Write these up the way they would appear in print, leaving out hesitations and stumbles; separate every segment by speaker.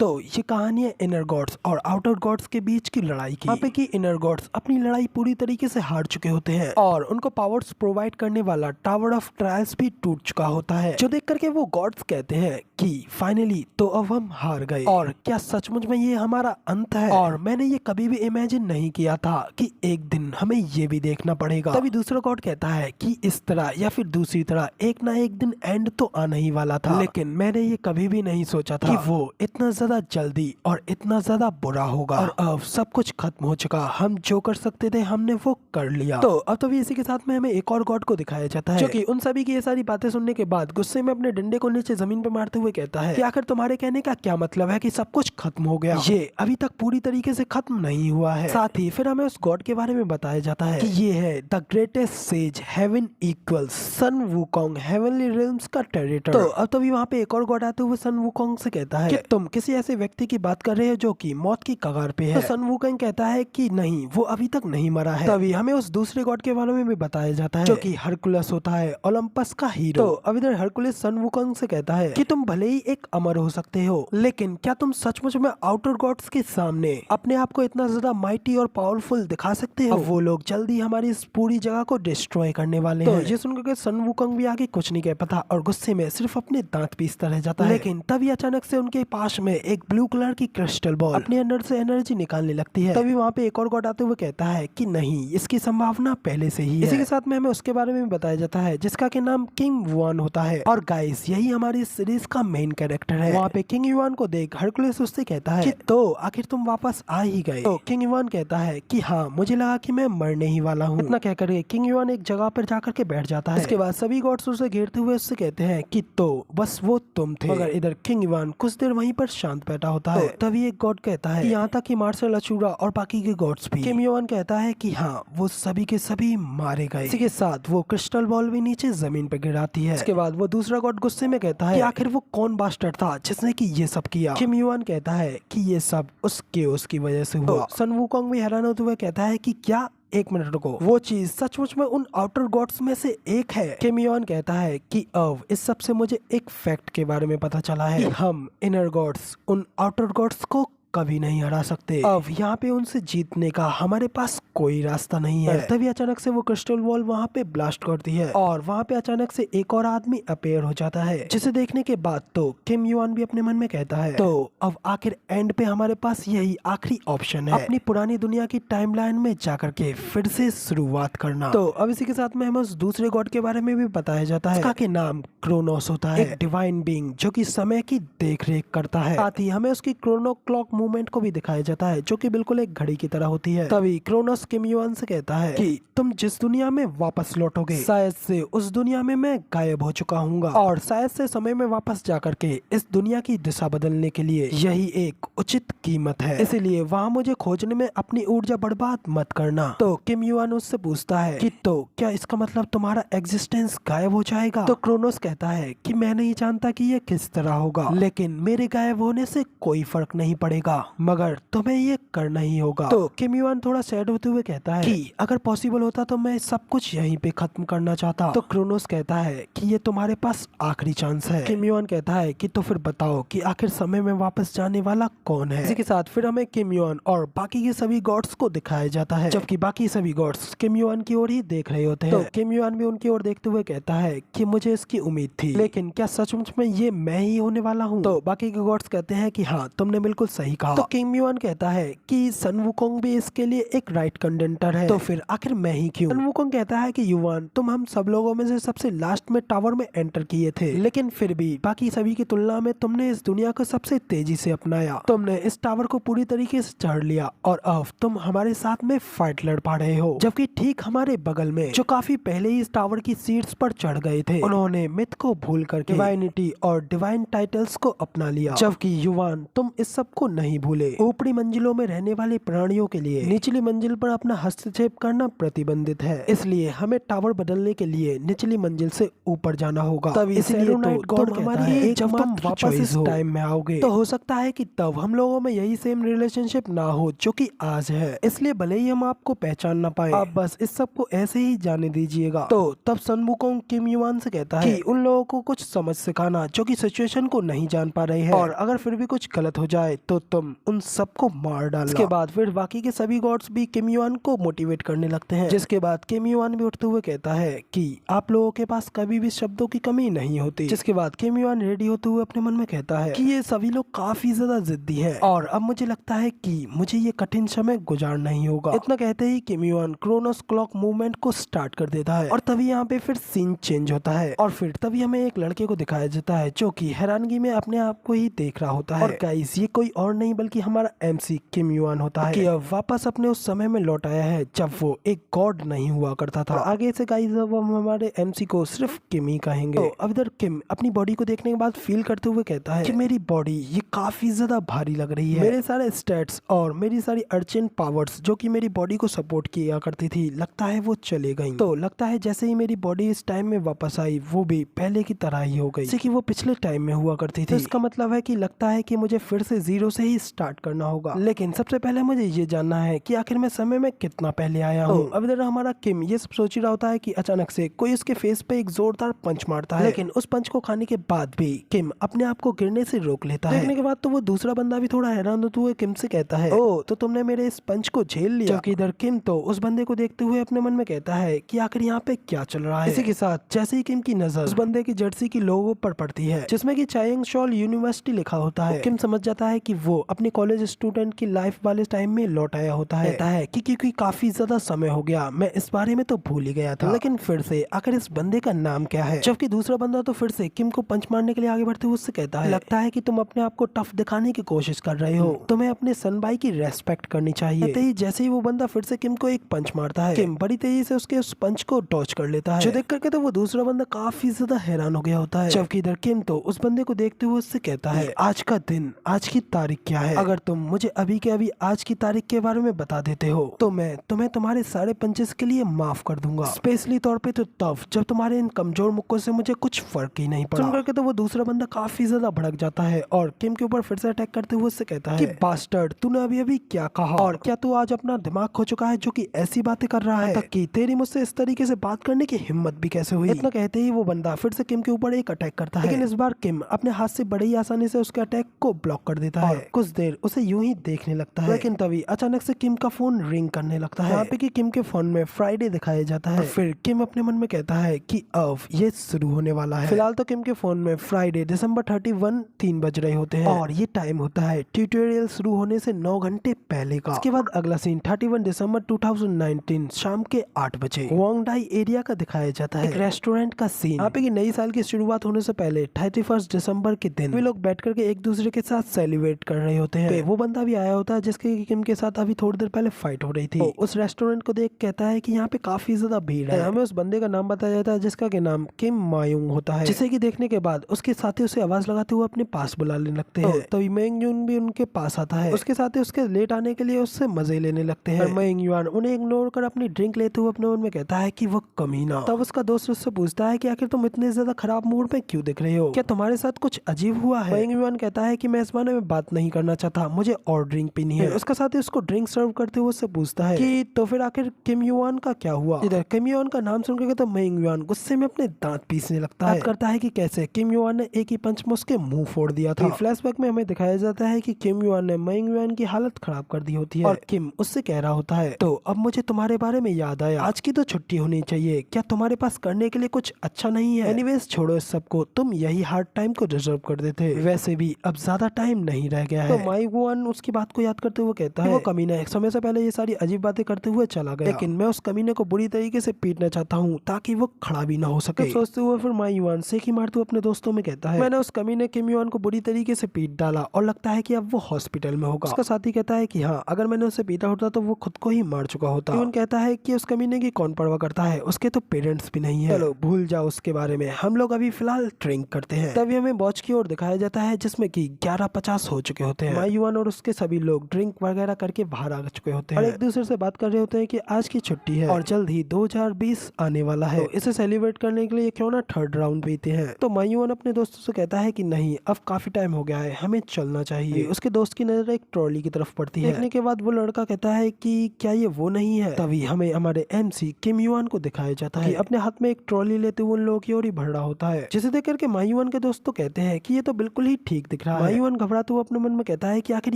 Speaker 1: तो ये कहानी है इनर गॉड्स और आउटर गॉड्स के बीच की लड़ाई की। यहाँ पे की इनर गॉड्स अपनी लड़ाई पूरी तरीके से हार चुके होते हैं और उनको पावर्स प्रोवाइड करने वाला टावर ऑफ ट्रायल्स भी टूट चुका होता है, जो देख करके वो गॉड्स कहते हैं कि फाइनली तो अब हम हार गए और क्या सचमुच में ये हमारा अंत है। और मैंने ये कभी भी इमेजिन नहीं किया था कि एक दिन हमें ये भी देखना पड़ेगा। तभी दूसरा गॉड कहता है कि इस तरह या फिर दूसरी तरह एक ना एक दिन एंड तो आना ही वाला था, लेकिन मैंने ये कभी भी नहीं सोचा था कि वो इतना ज्यादा जल्दी और इतना ज्यादा बुरा होगा। और अब सब कुछ खत्म हो चुका, हम जो कर सकते थे हमने वो कर लिया। तो अब तो भी इसी के साथ में हमें एक और गॉड को दिखाया जाता है, जो कि उन सभी की ये सारी बातें सुनने के बाद गुस्से में अपने डंडे को नीचे जमीन पे मारते हुए कहता है कि आखिर तुम्हारे कहने का क्या मतलब है कि सब कुछ खत्म हो गया? ये अभी तक पूरी तरीके से खत्म नहीं हुआ है। साथ ही फिर हमें उस गॉड के बारे में बताया जाता है कि ये है the greatest sage, heaven equals Sun Wukong, heavenly realms का टेरिटर। तो अब तो भी वहाँ पे एक और गॉड आते हुए सन वुकोंग से कहता है कि तुम किसी ऐसे व्यक्ति की बात कर रहे हो जो कि मौत की कगार पे है। तो सन वुकोंग कहता है कि नहीं, वो अभी तक नहीं मरा है। तभी हमें उस दूसरे गॉड के बारे में भी बताया जाता है, जो कि हरकुलस होता है, ओलंपस का हीरो। तो अब इधर हरकुलस सन वुकोंग से कहता है कि तुम भले ही एक अमर हो सकते हो, लेकिन क्या तुम सचमुच में आउटर गॉड्स के सामने अपने आप को इतना ज्यादा माइटी और पावरफुल दिखा सकते हो? अब वो लोग जल्दी हमारी इस पूरी जगह को डिस्ट्रॉय करने वाले हैं। ये सुनकर सन वुकोंग भी आगे कुछ नहीं कह पाता और गुस्से में सिर्फ अपने दांत पीसता रह जाता है। लेकिन तभी अचानक से उनके पास में एक ब्लू कलर की क्रिस्टल बॉल अपने अंदर से एनर्जी निकालने लगती है। तभी वहाँ पे एक और गॉड आते हुए कहता है कि नहीं, इसकी संभावना पहले से ही है। इसी के साथ में हमें उसके बारे में बताया जाता है जिसका के नाम किंग युआन होता है। और गाइस, यही हमारी सीरीज का मेन कैरेक्टर है। वहाँ पे किंग युआन को देख हरकुलस उससे कहता है कि तो आखिर तुम वापस आ ही गए। तो किंग युआन कहता है कि हाँ, मुझे लगा कि मैं मरने ही वाला हूँ। इतना कहकर के किंग युआन एक जगह पर जाकर के बैठ जाता है। इसके बाद सभी गॉड्स उसे घेरते हुए उससे कहते हैं कि तो बस वो तुम थे। मगर इधर किंग युआन कुछ देर वहीं पर शांत बैठा होता है। तभी एक गॉड कहता है यहाँ तक कि मार्शल अचूरा और बाकी के गॉड्स भी। किंग युआन कहता है कि हाँ, वो सभी के सभी मारे गए। इसी के साथ वो क्रिस्टल बॉल भी नीचे जमीन पे गिराती है। इसके बाद वो दूसरा गॉड गुस्से में कहता है कि आखिर वो कौन बास्टर्ड था जिसने कि ये सब किया? किंग युआन कहता है कि ये सब उसकी वजह से हुआ। सन वुकोंग भी हैरान होते हुए कहता है कि क्या, एक मिनट रुको, वो चीज सचमुच में उन आउटर गॉड्स में से एक है? किंग युआन कहता है कि अब इस सब से मुझे एक फैक्ट के बारे में पता चला है कि हम इनर गॉड्स उन आउटर गॉड्स को कभी नहीं हरा सकते। अब यहाँ पे उनसे जीतने का हमारे पास कोई रास्ता नहीं है। तभी अचानक से वो क्रिस्टल बॉल वहाँ पे ब्लास्ट करती है और वहाँ पे अचानक से एक और आदमी अपेयर हो जाता है, जिसे देखने के बाद तो किंग युआन भी अपने मन में कहता है तो अब आखिर एंड पे हमारे पास यही आखिरी ऑप्शन है, अपनी पुरानी दुनिया की टाइमलाइन में जाकर के फिर से शुरुआत करना। तो अब इसी के साथ में हमें उस दूसरे गॉड के बारे में भी बताया जाता है, उसका के नाम क्रोनोस होता है, एक डिवाइन बीइंग जो कि समय की देख रेख करता है। साथ ही हमें उसकी क्रोनो क्लॉक मूवमेंट को भी दिखाया जाता है, जो कि बिल्कुल एक घड़ी की तरह होती है। तभी क्रोनोस किंग युआन से कहता है कि तुम जिस दुनिया में वापस लौटोगे, शायद से उस दुनिया में मैं गायब हो चुका हूँ और शायद से समय में वापस जाकर के इस दुनिया की दिशा बदलने के लिए यही एक उचित कीमत है, इसलिए वहाँ मुझे खोजने में अपनी ऊर्जा बर्बाद मत करना। तो किंग युआन उससे पूछता है कि तो क्या इसका मतलब तुम्हारा एग्जिस्टेंस गायब हो जाएगा? तो क्रोनोस कहता है कि मैं नहीं जानता कि ये किस तरह होगा, लेकिन मेरे गायब होने से कोई फर्क नहीं पड़ेगा, मगर तुम्हें ये करना ही होगा। तो किंग युआन थोड़ा सैड होते हुए कहता है कि अगर पॉसिबल होता तो मैं सब कुछ यहीं पे खत्म करना चाहता। तो क्रोनोस कहता है कि ये तुम्हारे पास आखिरी चांस है। किंग युआन कहता है कि तो फिर बताओ कि आखिर समय में वापस जाने वाला कौन है? इसी के साथ फिर हमें किंग युआन और बाकी के सभी गॉड्स को दिखाया जाता है, जबकि बाकी सभी गॉड्स किंग युआन की ओर ही देख रहे होते हैं। तो किंग युआन भी उनकी ओर देखते हुए कहता है कि मुझे इसकी उम्मीद थी, लेकिन क्या सचमुच में ये मैं ही होने वाला हूँ? तो बाकी के गॉड्स कहते हैं कि हाँ, तुमने बिल्कुल सही कहा। तो किंग युआन कहता है कि सन वुकोंग भी इसके लिए एक राइट कंटेंडर है, तो फिर आखिर मैं ही क्यों? सन वुकोंग कहता है कि युआन, तुम हम सब लोगों में से सबसे लास्ट में टावर में एंटर किए थे, लेकिन फिर भी बाकी सभी की तुलना में तुमने इस दुनिया को सबसे तेजी से अपनाया। तुमने इस टावर को पूरी तरीके से चढ़ लिया और अब तुम हमारे साथ में फाइट लड़ पा रहे हो, जबकि ठीक हमारे बगल में जो काफी पहले ही इस टावर की सीट्स पर चढ़ गए थे, उन्होंने मिथ को भूल कर डिवाइनिटी और डिवाइन टाइटल्स को अपना लिया, जबकि युआन तुम इस सब को नहीं नहीं भूले। ऊपरी मंजिलों में रहने वाले प्राणियों के लिए निचली मंजिल पर अपना हस्तक्षेप करना प्रतिबंधित है, इसलिए हमें टावर बदलने के लिए निचली मंजिल से ऊपर जाना होगा। तब इसलिए तुम हमारी एक जब तुम वापस इस टाइम में आओगे तो हो सकता है कि तब हम लोगों में यही सेम रिलेशनशिप ना हो जो कि आज है, इसलिए भले ही हम आपको पहचान ना पाए, आप बस इस सब को ऐसे ही जाने दीजिएगा। तो तब सन वुकोंग किम युआन से कहता है कि उन लोगों को कुछ समझ सिखाना जो कि सिचुएशन को नहीं जान पा रहे हैं, और अगर फिर भी कुछ गलत हो जाए तो तुम उन सबको मार डालना। इसके बाद फिर बाकी के सभी गॉड्स भी किम युआन को मोटिवेट करने लगते हैं, जिसके बाद किम युआन भी उठते हुए कहता है कि आप लोगों के पास कभी भी शब्दों की कमी नहीं होती। जिसके बाद किम युआन रेडी होते हुए अपने मन में कहता है कि ये सभी लोग काफी ज्यादा जिद्दी हैं और अब मुझे लगता है कि मुझे ये कठिन समय गुजारना ही होगा। इतना कहते ही किम युआन क्रोनोस क्लॉक मूवमेंट को स्टार्ट कर देता है और तभी यहाँ पे फिर सीन चेंज होता है और फिर तभी हमें एक लड़के को दिखाया जाता है जो कि हैरानगी में अपने आप को ही देख रहा होता है। और गाइस ये कोई और नहीं बल्कि हमारा एमसी किम युआन होता है कि अब वापस अपने उस समय में लौट आया है जब वो एक गॉड नहीं हुआ करता था। आगे से गाइस अब हम हमारे एमसी को सिर्फ किम ही कहेंगे। तो अब इधर किम अपनी बॉडी को देखने के बाद फील करते हुए कहता है कि मेरी बॉडी ये काफी ज्यादा भारी लग रही है। मेरे सारे स्टेट्स और मेरी सारी अर्चेंट पावर्स जो कि मेरी बॉडी को सपोर्ट किया करती थी लगता है वो चले गई। तो लगता है जैसे ही मेरी बॉडी इस टाइम में वापस आई वो भी पहले की तरह ही हो गई जैसे कि वो पिछले टाइम में हुआ करती थी। तो इसका मतलब है कि लगता है कि मुझे फिर से जीरो से ही स्टार्ट करना होगा, लेकिन सबसे पहले मुझे ये जानना है कि आखिर मैं समय में कितना पहले आया हूँ। अब इधर हमारा किम ये सब सोच रहा होता है कि अचानक से कोई उसके फेस पे एक जोरदार पंच मारता है, लेकिन उस पंच को खाने के बाद भी किम अपने आप को गिरने से रोक लेता है। देखने के बाद तो वो दूसरा बंदा भी थोड़ा हैरान होते हुए किम से कहता है, ओ तो तुमने मेरे इस पंच को झेल लिया। जबकि इधर किम तो उस बंदे को देखते हुए अपने मन में कहता है कि आखिर यहाँ पे क्या चल रहा है। इसी के साथ जैसे ही किम की नजर उस बंदे की जर्सी की लोगो पर पड़ती है जिसमें कि चायांग शॉल यूनिवर्सिटी लिखा होता है, किम समझ जाता है कि वो अपने कॉलेज स्टूडेंट की लाइफ वाले टाइम में लौट आया होता है। कहता है कि क्योंकि काफी ज्यादा समय हो गया मैं इस बारे में तो भूल ही गया था, लेकिन फिर से आखिर इस बंदे का नाम क्या है। जबकि दूसरा बंदा तो फिर से किम को पंच मारने के लिए आगे बढ़ते हुए उससे कहता है, लगता है कि तुम अपने आप को टफ दिखाने की कोशिश कर रहे हो, तुम्हें अपने सन भाई की रेस्पेक्ट करनी चाहिए। कहते ही जैसे ही वो बंदा फिर से किम को एक पंच मारता है, किम बड़ी तेजी से उसके उस पंच को डॉच कर लेता है, जो देख करके तो वो दूसरा बंदा काफी ज्यादा हैरान हो गया होता है। जबकि इधर किम तो उस बंदे को देखते हुए उससे कहता है, आज का दिन, आज की तारीख क्या है? अगर तुम मुझे अभी के अभी आज की तारीख के बारे में बता देते हो तो मैं तुम्हें तुम्हारे सारे पंचेस के लिए माफ कर दूंगा, स्पेशली तौर पे तो तब जब तुम्हारे इन कमजोर मुक्कों से मुझे कुछ फर्क ही नहीं पड़ा। सुन करके तो वो दूसरा बंदा काफी ज्यादा भड़क जाता है और किम के ऊपर फिर से अटैक करते हुए उससे कहता है कि बास्टर्ड तूने अभी अभी क्या कहा, और क्या तू आज अपना दिमाग खो चुका है जो कि ऐसी बातें कर रहा है कि तेरी मुझसे इस तरीके से बात करने की हिम्मत भी कैसे हुई। इतना कहते ही वो बंदा फिर से किम के ऊपर एक अटैक करता है, लेकिन इस बार किम अपने हाथ से बड़ी आसानी से उसके अटैक को ब्लॉक कर देता है। कुछ देर उसे यूं ही देखने लगता है, लेकिन तभी अचानक से किम का फोन रिंग करने लगता है। यहाँ पे कि किम के फोन में फ्राइडे दिखाया जाता है। फिर किम अपने मन में कहता है कि अब ये शुरू होने वाला है। फिलहाल तो किम के फोन में फ्राइडे दिसंबर 31 3 बज रहे होते हैं और ये टाइम होता है ट्यूटोरियल शुरू होने से 9 घंटे पहले का। इसके बाद अगला सीन 31 दिसंबर 2019 शाम के 8 बजे वोंगडाई एरिया का दिखाया जाता है, एक रेस्टोरेंट का सीन। यहाँ पे कि नई साल की शुरुआत होने से पहले 31 दिसंबर के दिन वे लोग बैठ करके एक दूसरे के साथ सेलिब्रेट कर रहे होते हैं। वो बंदा भी आया होता है जिसके किम के साथ अभी थोड़ी देर पहले फाइट हो रही थी। उस रेस्टोरेंट को देख कहता है कि यहाँ पे काफी ज्यादा भीड़ है। हमें उस बंदे का नाम बताया जाता है जिसका के नाम किम मायूंग होता है, जिसे कि देखने के बाद उसके साथी उसे आवाज लगाते हुए अपने पास बुलाने लगते हैं। तभी मेंग यून भी उनके पास आता है, उसके साथी उसके लेट आने के लिए उससे मजे लेने लगते हैं। मेंग यून उन्हें इग्नोर कर अपनी ड्रिंक लेते हुए अपने मन में कहता है कि वो कमीना। तब उसका दोस्त उससे पूछता है कि आखिर तुम इतने ज्यादा खराब मूड में क्यों दिख रहे हो, क्या तुम्हारे साथ कुछ अजीब हुआ है? मेंग यून कहता है कि मैं इस बारे में बात नहीं करना चाहता, मुझे और ड्रिंक पीनी है। उसका साथी उसको ड्रिंक सर्व करते हुए उससे पूछता है कि तो फिर आखिर किम युआन का क्या हुआ? इधर किम युआन का नाम सुनकर तो मेंग युआन गुस्से में अपने दांत पीसने लगता है, करता है कि कैसे किम युआन ने एक ही पंच में उसके मुंह फोड़ दिया था। फ्लैशबैक में हमें दिखाया जाता है कि किम युआन ने मेंग युआन की हालत खराब कर दी होती है और किम उससे कह रहा होता है, तो अब मुझे तुम्हारे बारे में याद आया, आज की तो छुट्टी होनी चाहिए, क्या तुम्हारे पास करने के लिए कुछ अच्छा नहीं है? एनीवेज छोड़ो इस सबको, तुम यही हार्ड टाइम को डिजर्व कर देते, वैसे भी अब ज्यादा टाइम नहीं रह गया है। तो मेंग युआन उसकी बात को याद करते हुए कहता है वो कमीना एक समय से पहले ये सारी अजीब बातें करते हुए चला गया, लेकिन मैं उस कमीने को बुरी तरीके से पीटना चाहता हूँ ताकि वो खड़ा भी ना हो सके। तो सोचते हुए फिर मेंग युआन से ही मारते हुए अपने दोस्तों में कहता है, मैंने उस कमीने किम युआन को बुरी तरीके से पीट डाला और लगता है कि अब वो हॉस्पिटल में होगा। उसका साथी कहता है कि हाँ, अगर मैंने उसे पीटा होता तो वो खुद को ही मार चुका होता। युआन कहता है कि उस कमीने की कौन परवाह करता है, उसके तो पेरेंट्स भी नहीं है, चलो भूल जाओ उसके बारे में, हम लोग अभी फिलहाल ड्रिंक करते हैं। तभी हमें वॉच की ओर दिखाया जाता है जिसमें कि 11:50 हो चुके होते होते हैं। मायूआन और उसके सभी लोग ड्रिंक वगैरह करके बाहर आ चुके होते हैं और एक दूसरे से बात कर रहे होते हैं कि आज की छुट्टी है और जल्द ही 2020 आने वाला है, तो इसे सेलिब्रेट करने के लिए क्यों ना थर्ड राउंड बीते हैं। तो मायूआन अपने दोस्तों से कहता है कि नहीं, अब काफी टाइम हो गया है, हमें चलना चाहिए। उसके दोस्त की नजर एक ट्रॉली की तरफ पड़ती है। देखने के बाद वो लड़का कहता है कि क्या ये वो नहीं है। तभी हमें हमारे MC किम युआन को दिखाया जाता है कि अपने हाथ में एक ट्रॉली लेते हुए उन लोगों की ओर ही बढ़ रहा होता है, जिसे देख करके मायूआन के दोस्त तो कहते हैं कि ये तो बिल्कुल ही ठीक दिख रहा है। मायूआन घबराते हुए अपने मन में कहता है कि आखिर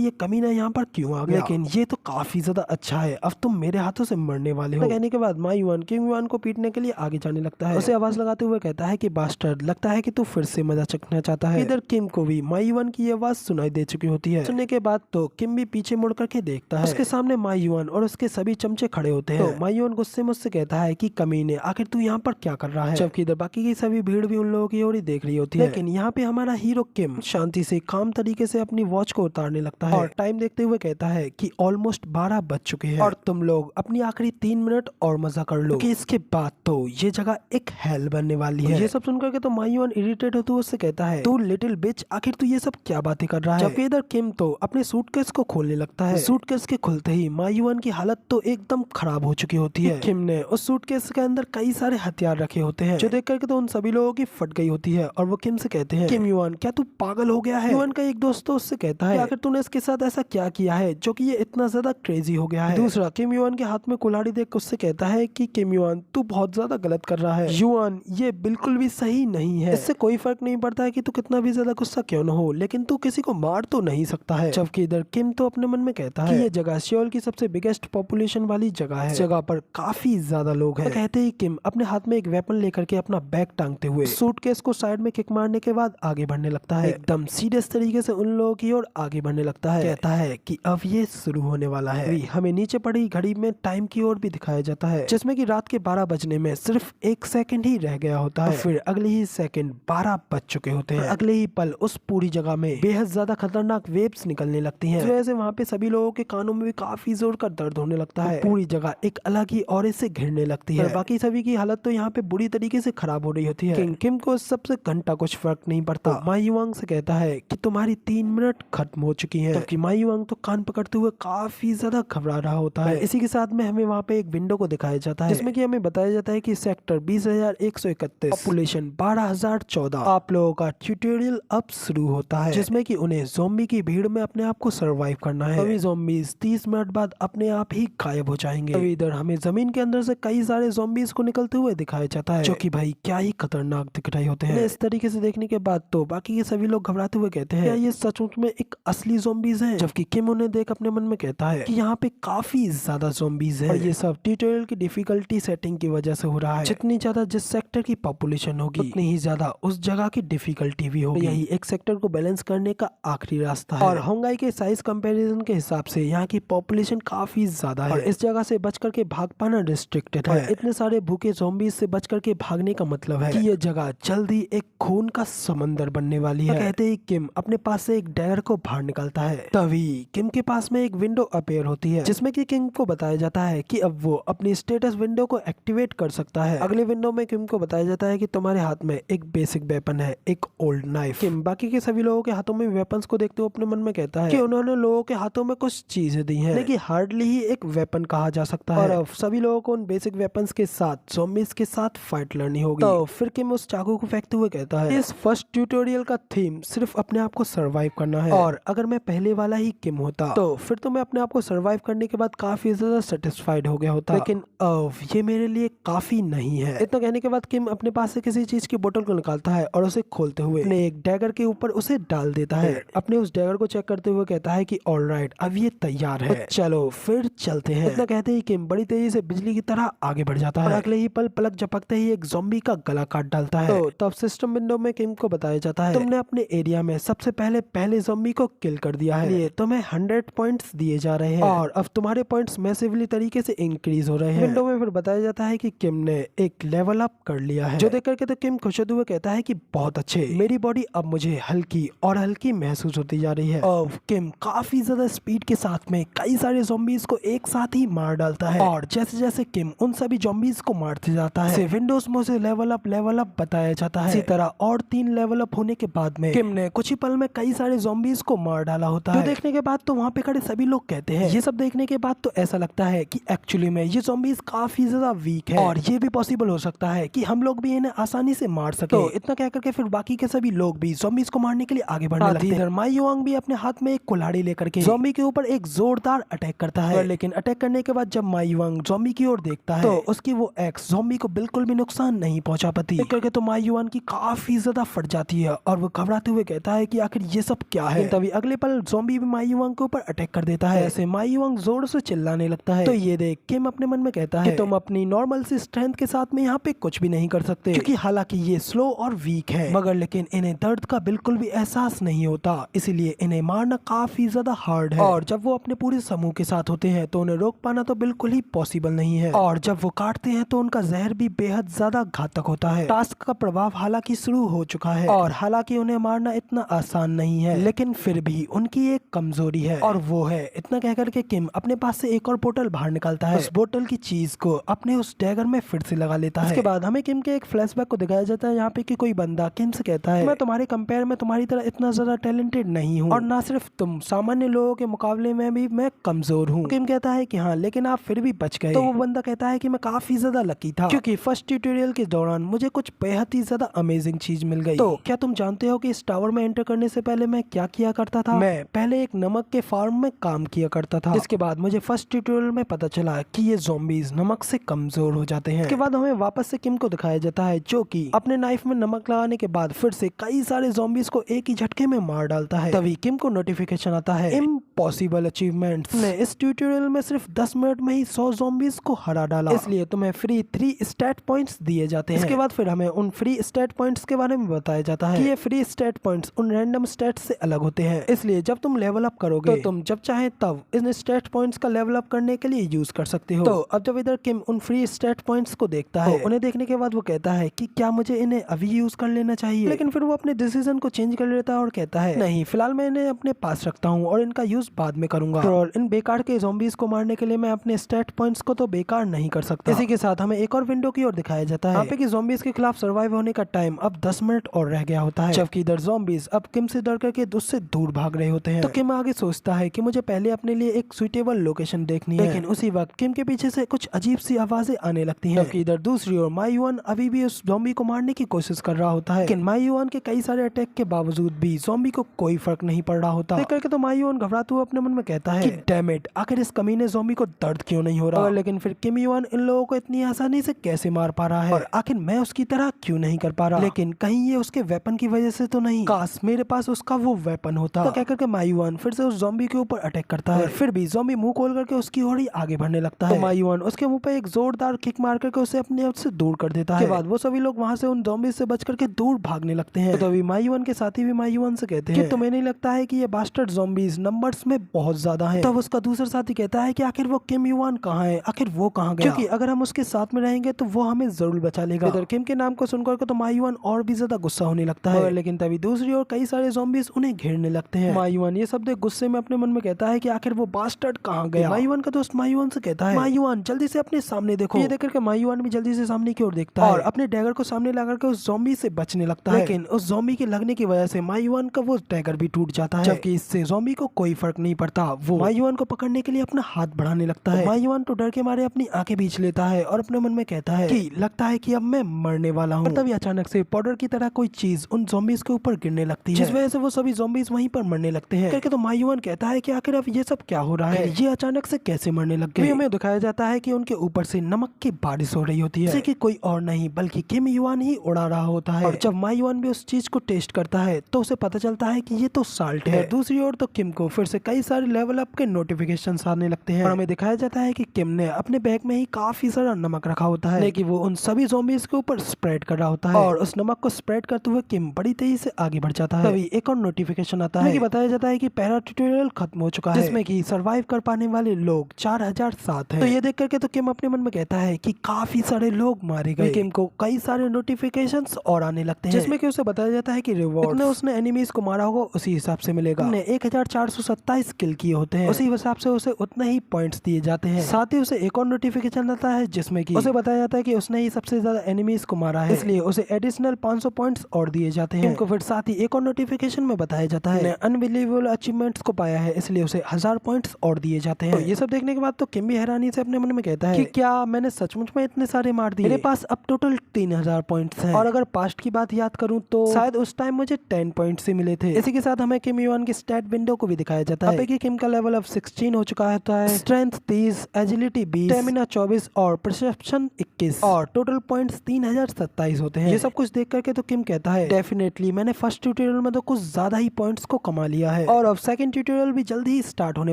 Speaker 1: ये कमीना यहाँ पर क्यों आ गया, लेकिन ये तो काफी ज्यादा अच्छा है, अब तुम मेरे हाथों से मरने वाले हो। कहने के बाद मायूआन किम युआन को पीटने के लिए आगे जाने लगता है। उसे आवाज लगाते हुए कहता है कि बास्टर्ड, लगता है कि तू फिर से मजा चखना चाहता है। इधर किम को भी मायूआन की आवाज सुनाई दे चुकी होती है। सुनने के बाद तो किम भी पीछे मुड़ करके देखता है। उसके सामने मायूआन और उसके सभी चमचे खड़े होते हैं। तो मायूआन गुस्से में उससे कहता है कि कमीने, आखिर तू यहाँ पर क्या कर रहा है, जबकि इधर बाकी की सभी भीड़ भी उन लोगों की ओर ही देख रही होती है। लेकिन यहाँ पे हमारा हीरो किम शांति से काम तरीके से अपनी वॉच को उतारने लगता है और टाइम देखते हुए कहता है कि ऑलमोस्ट 12 बज चुके हैं और तुम लोग अपनी आखिरी 3 मिनट और मजा कर लो, क्योंकि इसके बाद तो ये जगह एक हेल बनने वाली है। ये सब सुनकर के तो मायूआन इरिटेट होते हुए उससे कहता है, तू लिटिल बिच, आखिर तू ये सब क्या बातें कर रहा है। जबकि इधर किम तो अपने सूटकेस को खोलने लगता है। सूटकेस के खुलते ही मायूआन की हालत तो एकदम खराब हो चुकी होती है। किम ने उस सूटकेस के अंदर कई सारे हथियार रखे होते हैं, जो देख करके तो उन सभी लोगों की फट गई होती है और वो किम से कहते हैं, किम युआन, क्या तू पागल हो गया है। युआन का एक दोस्त तो उससे कहता है, आखिर तूने इसके साथ ऐसा क्या किया है जो कि ये इतना ज्यादा क्रेजी हो गया है। दूसरा किम युआन के हाथ में कुल्हाड़ी देख उससे कहता है कि किम युआन, तू बहुत ज्यादा गलत कर रहा है। युआन, ये बिल्कुल भी सही नहीं है। इससे कोई फर्क नहीं पड़ता है कि तू कितना भी ज्यादा गुस्सा क्यों न हो, लेकिन तू किसी को मार तो नहीं सकता है। जबकि इधर किम तो अपने मन में कहता है कि ये जगह सियोल की सबसे बिगेस्ट पॉपुलेशन वाली जगह है, जगह पर काफी ज्यादा लोग हैं। कहते ही किम अपने हाथ में एक वेपन लेकर के अपना बैग टांगते हुए सूटकेस को साइड में किक मारने के बाद आगे बढ़ने लगता है। एकदम सीरियस तरीके से उन लोगों की ओर आगे बढ़ने लगता है। कहता है कि अब ये शुरू होने वाला है। हमें नीचे पड़ी घड़ी में टाइम की ओर भी दिखाया जाता है, जिसमें कि रात के 12 बजने में सिर्फ 1 सेकंड ही रह गया होता है। फिर अगले ही सेकंड 12 बज चुके होते हैं। अगले ही पल उस पूरी जगह में बेहद ज्यादा खतरनाक वेव्स निकलने लगती हैं। इस वजह से वहाँ पे सभी लोगों के कानों में भी काफी जोर का दर्द होने लगता है। पूरी जगह एक अलग ही और से घिरने लगती है। बाकी सभी की हालत तो यहाँ पे बुरी तरीके से खराब हो रही होती है। किम को सबसे घंटा कुछ फर्क नहीं पड़ता। मायूआंग से कहता है कि तुम्हारी 3 मिनट खत्म हो चुकी हैं। जबकि मायूआंग तो कान पकड़ते हुए काफी ज्यादा घबरा रहा होता है। इसी के साथ में हमें वहाँ पे एक विंडो को दिखाया जाता है, जिसमें कि हमें बताया जाता है कि सेक्टर 20,131, पॉपुलेशन 12,014, आप लोगों का ट्यूटोरियल अब शुरू होता है, जिसमें कि उन्हें ज़ॉम्बी की भीड़ में अपने आप को सरवाइव करना है। अभी ज़ॉम्बीज 30 मिनट बाद अपने आप ही गायब हो जाएंगे। अभी इधर हमें जमीन के अंदर से कई सारे ज़ॉम्बीज को निकलते हुए दिखाया जाता है, जो कि भाई क्या ही खतरनाक दिख रहे होते हैं। इस तरीके से देखने के बाद तो बाकी के सभी लोग घबराते हुए कहते हैं, क्या ये सचमुच में एक असली ज़ॉम्बीज हैं? जबकि किम उन्हें देख अपने मन में कहता है कि यहाँ पे काफी ज्यादा ज़ॉम्बीज हैं और ये सब ट्यूटोरियल की डिफिकल्टी सेटिंग की वजह से हो रहा है। जितनी ज्यादा जिस सेक्टर की पॉपुलेशन होगी, उतनी ही ज्यादा उस जगह की डिफिकल्टी भी होगी। यही एक सेक्टर को बैलेंस करने का आखिरी रास्ता है। और होंगाई के साइज कंपैरिजन के हिसाब से यहाँ की पॉपुलेशन काफी ज्यादा है और इस जगह से बच करके भाग पाना रिस्ट्रिक्टेड है। इतने सारे भूखे ज़ॉम्बीज से बच करके भागने का मतलब है कि ये जगह जल्दी एक खून का समंदर बनने वाली है। कहते ही किम अपने पास से एक डैगर को बाहर निकालता है। तभी किम के पास में एक विंडो अपीयर होती है, जिसमें कि किम को बताया जाता है कि अब वो अपनी स्टेटस विंडो को एक्टिवेट कर सकता है। अगले विंडो में किम को बताया जाता है कि तुम्हारे हाथ में एक बेसिक वेपन है, एक ओल्ड नाइफ। किम बाकी के सभी लोगों के हाथों में वेपन्स को देखते हुए अपने मन में कहता है कि उन्होंने लोगों के हाथों में कुछ चीजें दी हैं, लेकिन हार्डली ही एक वेपन कहा जा सकता है। और अब सभी लोगों को उन बेसिक वेपन्स के साथ ज़ॉम्बीज के साथ फाइट लड़नी होगी। तो फिर किम उस चाकू को फेंकते हुए कहता है, इस फर्स्ट ट्यूटोरियल का थीम सिर्फ अपने आप को सर्वाइव करना है, और अगर मैं पहले वाला ही किम होता तो फिर तो मैं अपने आप को सर्वाइव करने के बाद काफी ज्यादा सेटिस्फाइड हो गया होता, लेकिन अब ये मेरे लिए काफी नहीं है। इतना कहने के बाद किम अपने पास से किसी चीज की बोतल को निकालता है और उसे खोलते हुए अपने एक डैगर के ऊपर उसे डाल देता है। अपने उस डैगर को चेक करते हुए कहता है कि ऑलराइट, अब ये तैयार है, तो चलो फिर चलते हैं। इतना कहते ही किम बड़ी तेजी से बिजली की तरह आगे बढ़ जाता है और अगले ही पल पलक झपकते ही एक ज़ॉम्बी का गला काट डालता है। तो तब सिस्टम विंडो में किम को बताया जाता है, तुमने अपने एरिया में सबसे पहले ज़ॉम्बी को किल कर दिया है, ये तुम्हें 100 पॉइंट्स दिए जा रहे हैं और अब तुम्हारे पॉइंट्स मैसिवली तरीके से इंक्रीज हो रहे हैं। विंडो में फिर बताया जाता है कि किम ने एक लेवल अप कर लिया है, जो देख करके तो किम खुश होते हुए कहता है कि बहुत अच्छे, मेरी बॉडी अब मुझे हल्की और हल्की महसूस होती जा रही है। अब किम काफी ज्यादा स्पीड के साथ में कई सारे ज़ॉम्बीज को एक साथ ही मार डालता है और जैसे जैसे किम उन सभी ज़ॉम्बीज को मारते जाता है, विंडोज में उसे लेवल अप बताया जाता है। इसी तरह और 3 लेवल अप होने के बाद में किम ने कुछ ही पल में कई सारे ज़ॉम्बीज को को मार डाला होता है। देखने के बाद तो वहाँ पे खड़े सभी लोग कहते हैं, ये सब देखने के बाद तो ऐसा लगता है कि एक्चुअली में ये ज़ॉम्बीज काफी ज्यादा वीक है और ये भी पॉसिबल हो सकता है कि हम लोग भी इन्हें आसानी से मार सके। तो इतना कह करके फिर बाकी के सभी लोग भी ज़ॉम्बीज को मारने के लिए आगे बढ़ने लगते हैं। इधर माई युआंग भी अपने हाथ में एक कुल्हाड़ी लेकर के ज़ॉम्बी के ऊपर एक जोरदार अटैक करता है, लेकिन अटैक करने के बाद जब माई युआंग ज़ॉम्बी की ओर देखता है तो उसकी वो एक्स ज़ॉम्बी को बिल्कुल भी नुकसान नहीं पहुंचा पाती। करके तो माई युआंग की काफी ज्यादा फट जाती है और वो घबराते हुए कहता है कि आखिर ये सब क्या है। तभी अगले पल ज़ॉम्बी भी माई युआंग के ऊपर अटैक कर देता है। ऐसे माई युआंग जोर से चिल्लाने लगता है। तो ये देख किम अपने मन में कहता है कि तुम अपनी नॉर्मल सी स्ट्रेंथ के साथ में यहाँ पे कुछ भी नहीं कर सकते, क्योंकि हालांकि ये स्लो और वीक है, मगर लेकिन इन्हें दर्द का बिल्कुल भी एहसास नहीं होता, इसीलिए इन्हें मारना काफी ज्यादा हार्ड है। और जब वो अपने पूरे समूह के साथ होते हैं तो उन्हें रोक पाना तो बिल्कुल ही पॉसिबल नहीं है, और जब वो काटते हैं तो उनका जहर भी बेहद ज्यादा घातक होता है। टास्क का प्रभाव हालांकि शुरू हो चुका है और हालांकि उन्हें मारना इतना आसान नहीं है, लेकिन फिर भी उनकी एक कमजोरी है और वो है, इतना कहकर के किम अपने पास से एक और बोतल बाहर निकालता है। उस बोतल की चीज को अपने उस डैगर में फिर से लगा लेता है। इसके बाद हमें किम के एक फ्लैशबैक को दिखाया जाता है यहाँ पे कि कोई बंदा किम से कहता है, मैं तुम्हारे कंपेयर में तुम्हारी तरह इतना ज्यादा टैलेंटेड नहीं हूँ, और ना सिर्फ तुम, सामान्य लोगों के मुकाबले में भी मैं कमजोर हूँ। किम कहता है कि हाँ, लेकिन आप फिर भी बच गए। तो वो बंदा कहता है कि मैं काफी ज्यादा लकी था, क्योंकि फर्स्ट ट्यूटोरियल के दौरान मुझे कुछ बेहद ही ज्यादा अमेजिंग चीज मिल गई। तो क्या तुम जानते हो कि इस टावर में एंटर करने से पहले मैं क्या किया करता था? मैं पहले एक नमक के फार्म में काम किया करता था। इसके बाद मुझे फर्स्ट ट्यूटोरियल में पता चला कि ये ज़ॉम्बीज नमक से कमजोर हो जाते हैं। इसके बाद हमें वापस से किम को दिखाया जाता है जो कि अपने नाइफ में नमक लगाने के बाद फिर से कई सारे ज़ॉम्बीज को एक ही झटके में मार डालता है। तभी किम को नोटिफिकेशन आता है, इम्पॉसिबल अचीवमेंट्स ने इस ट्यूटोरियल में सिर्फ 10 मिनट में ही 100 ज़ॉम्बीज को हरा डाला, इसलिए तुम्हें फ्री 3 स्टैट पॉइंट्स दिए जाते हैं। इसके बाद फिर हमें उन फ्री स्टैट पॉइंट्स के बारे में बताया जाता है कि ये फ्री स्टैट पॉइंट्स उन रैंडम स्टैट्स से अलग होते हैं, इसलिए जब तुम लेवल अप करोगे तो तुम जब चाहे तब इन स्टैट पॉइंट्स का लेवल अप करने के लिए यूज कर सकते हो। तो अब जब इधर किम उन फ्री स्टैट पॉइंट्स को देखता है, उन्हें देखने के बाद वो कहता है कि क्या मुझे इन्हें अभी यूज कर लेना चाहिए, लेकिन फिर वो अपने डिसीजन को चेंज कर लेता है और कहता है नहीं, फिलहाल मैं इन्हें अपने पास रखता हूँ और इनका यूज बाद में करूंगा। और इन बेकार के ज़ॉम्बीज को मारने के लिए मैं अपने स्टैट पॉइंट्स को तो बेकार नहीं कर सकता। इसी के साथ हमें एक और विंडो की ओर दिखाया जाता है यहाँ पे कि ज़ॉम्बीज के खिलाफ सर्वाइव होने का टाइम अब 10 मिनट और रह गया होता है, जबकि इधर ज़ॉम्बीज अब किम से डर करके उससे दूर भाग रहे होते हैं। तो किम आगे सोचता है कि मुझे पहले अपने लिए एक सुइटेबल लोकेशन देखनी है, लेकिन उसी वक्त किम के पीछे से कुछ अजीब सी आवाजें आने लगती हैं, जबकि इधर दूसरी ओर माई युआन अभी भी उस ज़ॉम्बी को मारने की कोशिश कर रहा होता है, लेकिन माई युआन के कई सारे अटैक के बावजूद भी ज़ॉम्बी को कोई फर्क नहीं पड़ रहा होता। देख करके तो माई युआन घबराते हुए अपने मन में कहता है कि डैम इट, आखिर इस कमीने ज़ॉम्बी को दर्द क्यों नहीं हो रहा। लेकिन फिर किम युआन इन लोगों को इतनी आसानी से कैसे मार पा रहा है, और आखिर मैं उसकी तरह क्यों नहीं कर पा रहा। लेकिन कहीं ये उसके वेपन की वजह से तो नहीं, काश मेरे पास उसका वो वेपन होता। तो कह करके माई युआन फिर से उस ज़ॉम्बी के ऊपर अटैक करता है, फिर भी ज़ॉम्बी मुंह खोल करके उसकी ओर ही आगे बढ़ने लगता है। तो माई युआन उसके मुंह पे एक जोरदार किक मार करके उसे अपने आप से दूर कर देता है। के बाद वो सभी लोग वहां से उन ज़ॉम्बी से बच करके दूर भागने लगते हैं। तो तभी माई युआन के साथी भी माई युआन से कहते हैं कि तुम्हें नहीं लगता है कि ये बास्टर्ड ज़ॉम्बीज नंबर्स में बहुत ज्यादा हैं। तब उसका दूसरा साथी कहता है कि आखिर वो किम युआन कहाँ है, आखिर वो कहाँ गया, क्योंकि अगर हम उसके साथ में रहेंगे तो वो हमें जरूर बचा लेगा। इधर किम के नाम को सुनकर तो माई युआन और भी ज्यादा गुस्सा होने लगता है, लेकिन तभी दूसरी ओर कई सारे ज़ॉम्बीज उन्हें घेरने लगते हैं। माई युआन ये सब देख गुस्से में अपने मन में कहता है कि आखिर वो बास्टर्ड कहाँ गया। माई युआन का दोस्त माई युआन से कहता है, माई युआन जल्दी से अपने सामने देखो। ये देखकर के माई युआन भी जल्दी से सामने की ओर देखता है और अपने डैगर को सामने लगा कर उस ज़ॉम्बी से बचने लगता है, लेकिन उस ज़ॉम्बी के लगने की वजह से माई युआन का वो डैगर भी टूट जाता है, जबकि इससे ज़ॉम्बी को कोई फर्क नहीं पड़ता। वो माई युआन को पकड़ने के लिए अपना हाथ बढ़ाने लगता है। माई युआन तो डर के मारे अपनी आंखें बीच लेता है और अपने मन में कहता है कि लगता है कि अब मैं मरने वाला हूँ। तभी अचानक से पाउडर की तरह कोई चीज उन ज़ॉम्बीज के ऊपर गिरने लगती है, जिस वजह से वो सभी ज़ॉम्बीज वहीं पर मरने लगते हैं। करके तो माई युआन कहता है कि आखिर अब ये सब क्या हो रहा है, ये अचानक से कैसे मरने लग गए। हमें दिखाया जाता है कि उनके ऊपर से नमक की बारिश हो रही होती है, जैसे कि कोई और नहीं बल्कि किम युआन ही उड़ा रहा होता है। और जब माई युआन भी उस चीज को टेस्ट करता है तो उसे पता चलता है कि ये तो साल्ट है। दूसरी ओर तो किम को फिर से कई सारे लेवल अप के नोटिफिकेशन आने लगते हैं और हमें दिखाया जाता है कि किम ने अपने बैग में ही काफी सारा नमक रखा होता है, लेकिन वो उन सभी ज़ॉम्बीज के ऊपर स्प्रेड कर रहा होता है, और उस नमक को स्प्रेड करते हुए किम बड़ी तेजी से आगे बढ़ जाता है। तभी एक और नोटिफिकेशन आता है कि बताया जाता है कि पहला ट्यूटोरियल खत्म हो चुका है, जिसमें कि सरवाइव कर पाने वाले लोग 4007 हैं। तो ये देख करके तो किम अपने मन में कहता है कि काफी सारे लोग मारे गए। किम को कई सारे नोटिफिकेशंस और आने लगते हैं, जिसमें कि उसे बताया जाता है कि रिवॉर्ड उसने एनिमीज को मारा होगा उसी हिसाब से मिलेगा। हमने 1470 27 किल किए होते हैं, उसी हिसाब से उसे उतना ही पॉइंट्स दिए जाते हैं। साथ ही उसे एक और नोटिफिकेशन आता है जिसमें कि उसे बताया जाता है कि उसने ही सबसे ज्यादा एनिमीज को मारा है, इसलिए उसे एडिशनल 500 पॉइंट्स और दिए जाते हैं। इनको फिर साथ ही एक और नोटिफिकेशन में बताया जाता है अनबिलीवेबल अचीवमेंट्स को पाया है, इसलिए उसे 1000 पॉइंट्स और दिए जाते हैं। तो ये सब देखने के बाद तो किम भी हैरानी से अपने मन में कहता है कि क्या मैंने सचमुच में इतने सारे मार दिए? मेरे पास अब टोटल 3000 पॉइंट्स हैं, और अगर पास्ट की बात याद करूं तो शायद उस टाइम मुझे 10 पॉइंट्स ही मिले थे। इसी के साथ हमें किम युआन की स्टैट विंडो को भी दिखाया जाता है कि किम का लेवल अब 16 हो चुका है। स्ट्रेंथ 30, एजिलिटी 20, स्टेमिना 24 और परसेप्शन 21 और टोटल पॉइंट्स 3027 होते हैं। ये सब कुछ देख करके तो किम कहता है डेफिनेटली मैंने फर्स्ट ट्यूटोरियल में तो कुछ ज्यादा ही पॉइंट्स को कमा लिया है, और अब सेकंड ट्यूटोरियल भी जल्दी ही स्टार्ट होने